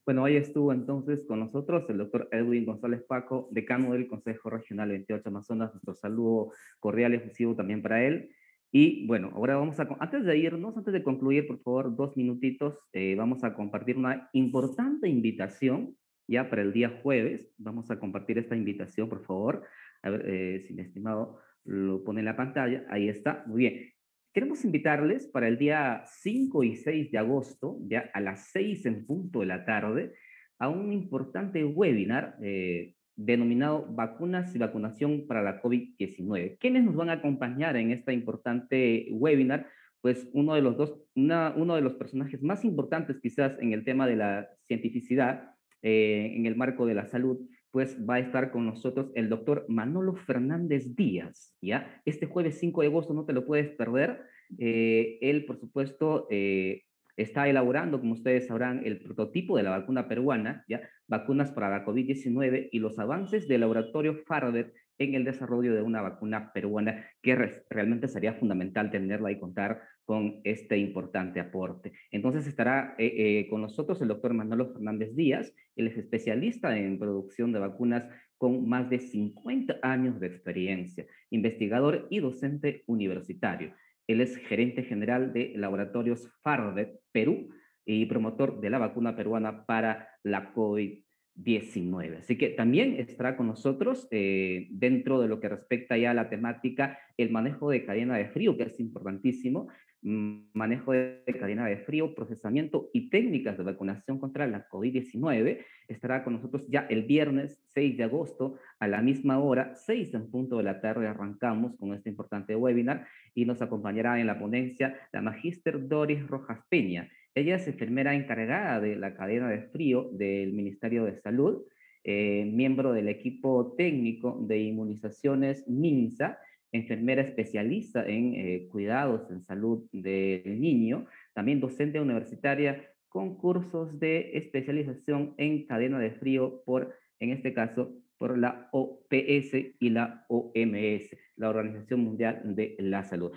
Bueno, hoy estuvo entonces con nosotros el doctor Edwin González Paco, decano del Consejo Regional 28 Amazonas. Nuestro saludo cordial y efusivo también para él. Y bueno, ahora vamos a, antes de irnos, antes de concluir, por favor, 2 minutitos, vamos a compartir una importante invitación ya para el día jueves. Vamos a compartir esta invitación, por favor. A ver si mi estimado lo pone en la pantalla. Ahí está, muy bien. Queremos invitarles para el día 5 y 6 de agosto, ya a las 6 en punto de la tarde, a un importante webinar denominado Vacunas y Vacunación para la COVID-19. ¿Quiénes nos van a acompañar en este importante webinar? Pues uno de los personajes más importantes quizás en el tema de la cientificidad, en el marco de la salud, pues va a estar con nosotros el doctor Manolo Fernández Díaz, ¿ya? Este jueves 5 de agosto no te lo puedes perder. Él, por supuesto, está elaborando, como ustedes sabrán, el prototipo de la vacuna peruana, ¿ya? Vacunas para la COVID-19 y los avances del laboratorio Pfizer en el desarrollo de una vacuna peruana, que realmente sería fundamental tenerla y contar con este importante aporte. Entonces estará con nosotros el doctor Manolo Fernández Díaz. Él es especialista en producción de vacunas con más de 50 años de experiencia, investigador y docente universitario. Él es gerente general de Laboratorios Pfizer Perú y promotor de la vacuna peruana para la COVID-19. Así que también estará con nosotros dentro de lo que respecta ya a la temática, el manejo de cadena de frío, que es importantísimo, manejo de cadena de frío, procesamiento y técnicas de vacunación contra la COVID-19. Estará con nosotros ya el viernes 6 de agosto a la misma hora, 6 en punto de la tarde, arrancamos con este importante webinar y nos acompañará en la ponencia la magíster Doris Rojas Peña. Ella es enfermera encargada de la cadena de frío del Ministerio de Salud, miembro del equipo técnico de inmunizaciones MINSA, enfermera especialista en cuidados en salud del niño, también docente universitaria con cursos de especialización en cadena de frío en este caso, por la OPS y la OMS, la Organización Mundial de la Salud.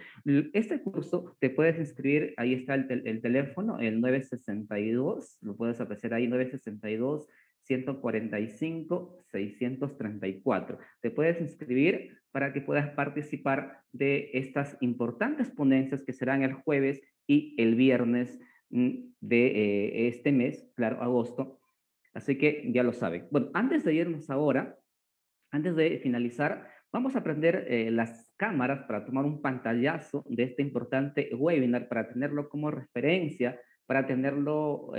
Este curso te puedes inscribir, ahí está el teléfono, el 962, lo puedes apreciar ahí, 962 145 634. Te puedes inscribir para que puedas participar de estas importantes ponencias que serán el jueves y el viernes de este mes, claro, agosto. Así que ya lo saben. Bueno, antes de irnos ahora, antes de finalizar, vamos a prender las cámaras para tomar un pantallazo de este importante webinar, para tenerlo como referencia, para tenerlo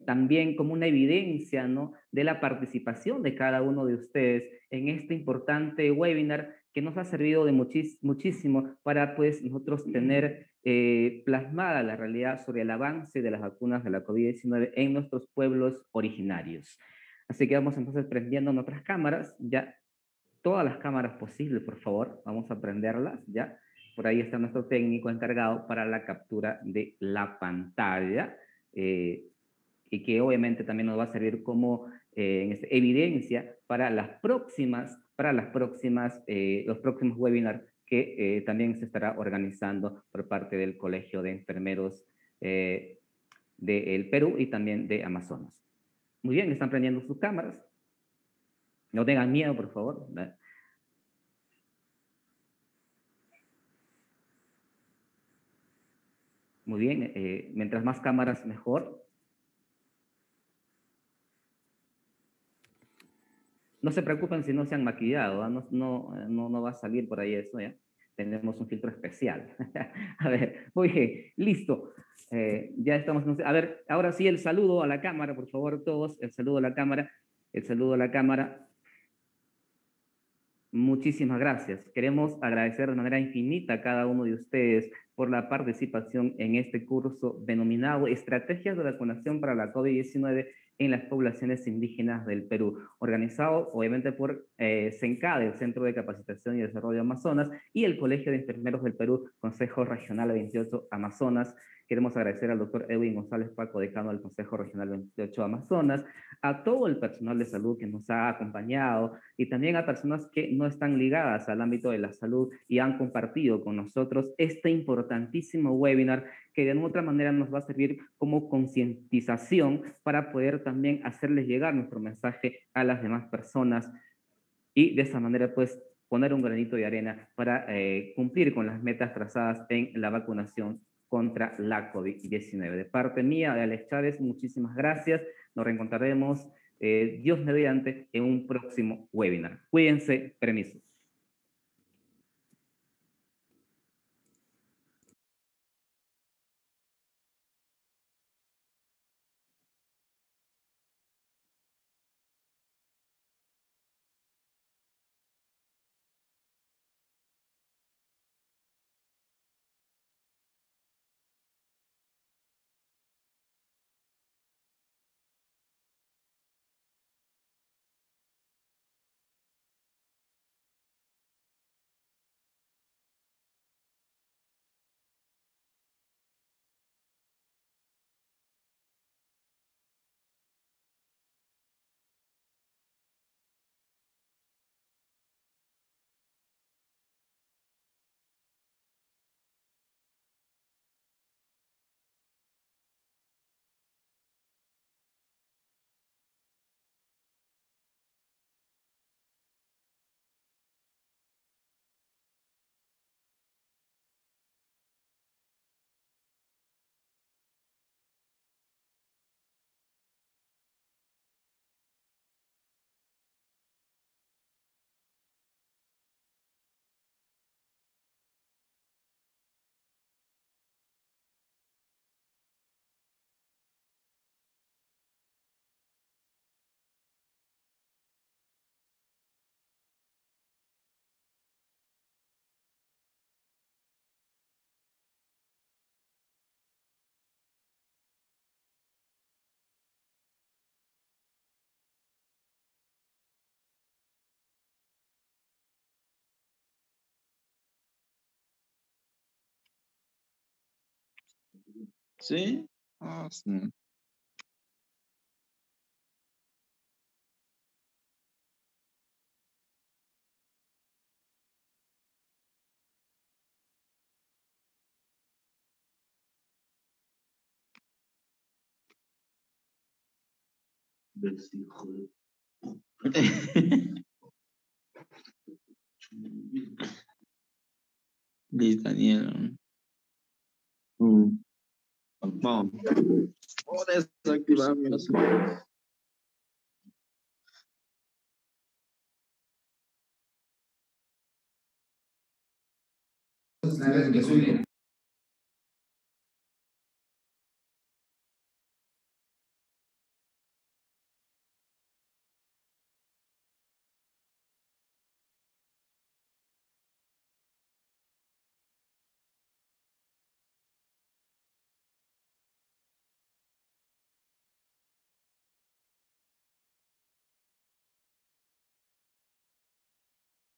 también como una evidencia, ¿no?, de la participación de cada uno de ustedes en este importante webinar que nos ha servido de muchísimo para, pues, nosotros tener plasmada la realidad sobre el avance de las vacunas de la COVID-19 en nuestros pueblos originarios. Así que vamos entonces prendiendo nuestras cámaras, ya todas las cámaras posibles, por favor, vamos a prenderlas, ya. Por ahí está nuestro técnico encargado para la captura de la pantalla, y que obviamente también nos va a servir como evidencia para los próximos webinars que también se estará organizando por parte del Colegio de Enfermeros del Perú y también de Amazonas. Muy bien, están prendiendo sus cámaras. No tengan miedo, por favor. Muy bien, mientras más cámaras, mejor. No se preocupen si no se han maquillado, ¿eh? No va a salir por ahí eso, ¿ya? Tenemos un filtro especial. A ver, muy bien, listo. Ya estamos. A ver, ahora sí el saludo a la cámara, por favor, todos. El saludo a la cámara. El saludo a la cámara. Muchísimas gracias. Queremos agradecer de manera infinita a cada uno de ustedes por la participación en este curso denominado Estrategias de Vacunación para la COVID-19 en las poblaciones indígenas del Perú, organizado obviamente por CENCADE, el Centro de Capacitación y Desarrollo Amazonas, y el Colegio de Enfermeros del Perú, Consejo Regional 28 Amazonas. Queremos agradecer al doctor Edwin González Paco, decano del Consejo Regional 28 Amazonas, a todo el personal de salud que nos ha acompañado y también a personas que no están ligadas al ámbito de la salud y han compartido con nosotros este importantísimo webinar que de otra manera nos va a servir como concientización para poder también hacerles llegar nuestro mensaje a las demás personas y de esa manera pues poner un granito de arena para cumplir con las metas trazadas en la vacunación contra la COVID-19. De parte mía, de Alex Chávez, muchísimas gracias. Nos reencontraremos, Dios mediante, en un próximo webinar. Cuídense, permiso. ¿Sí? Ah, sí. Liz Daniel. Vamos. Oh, desactivamos.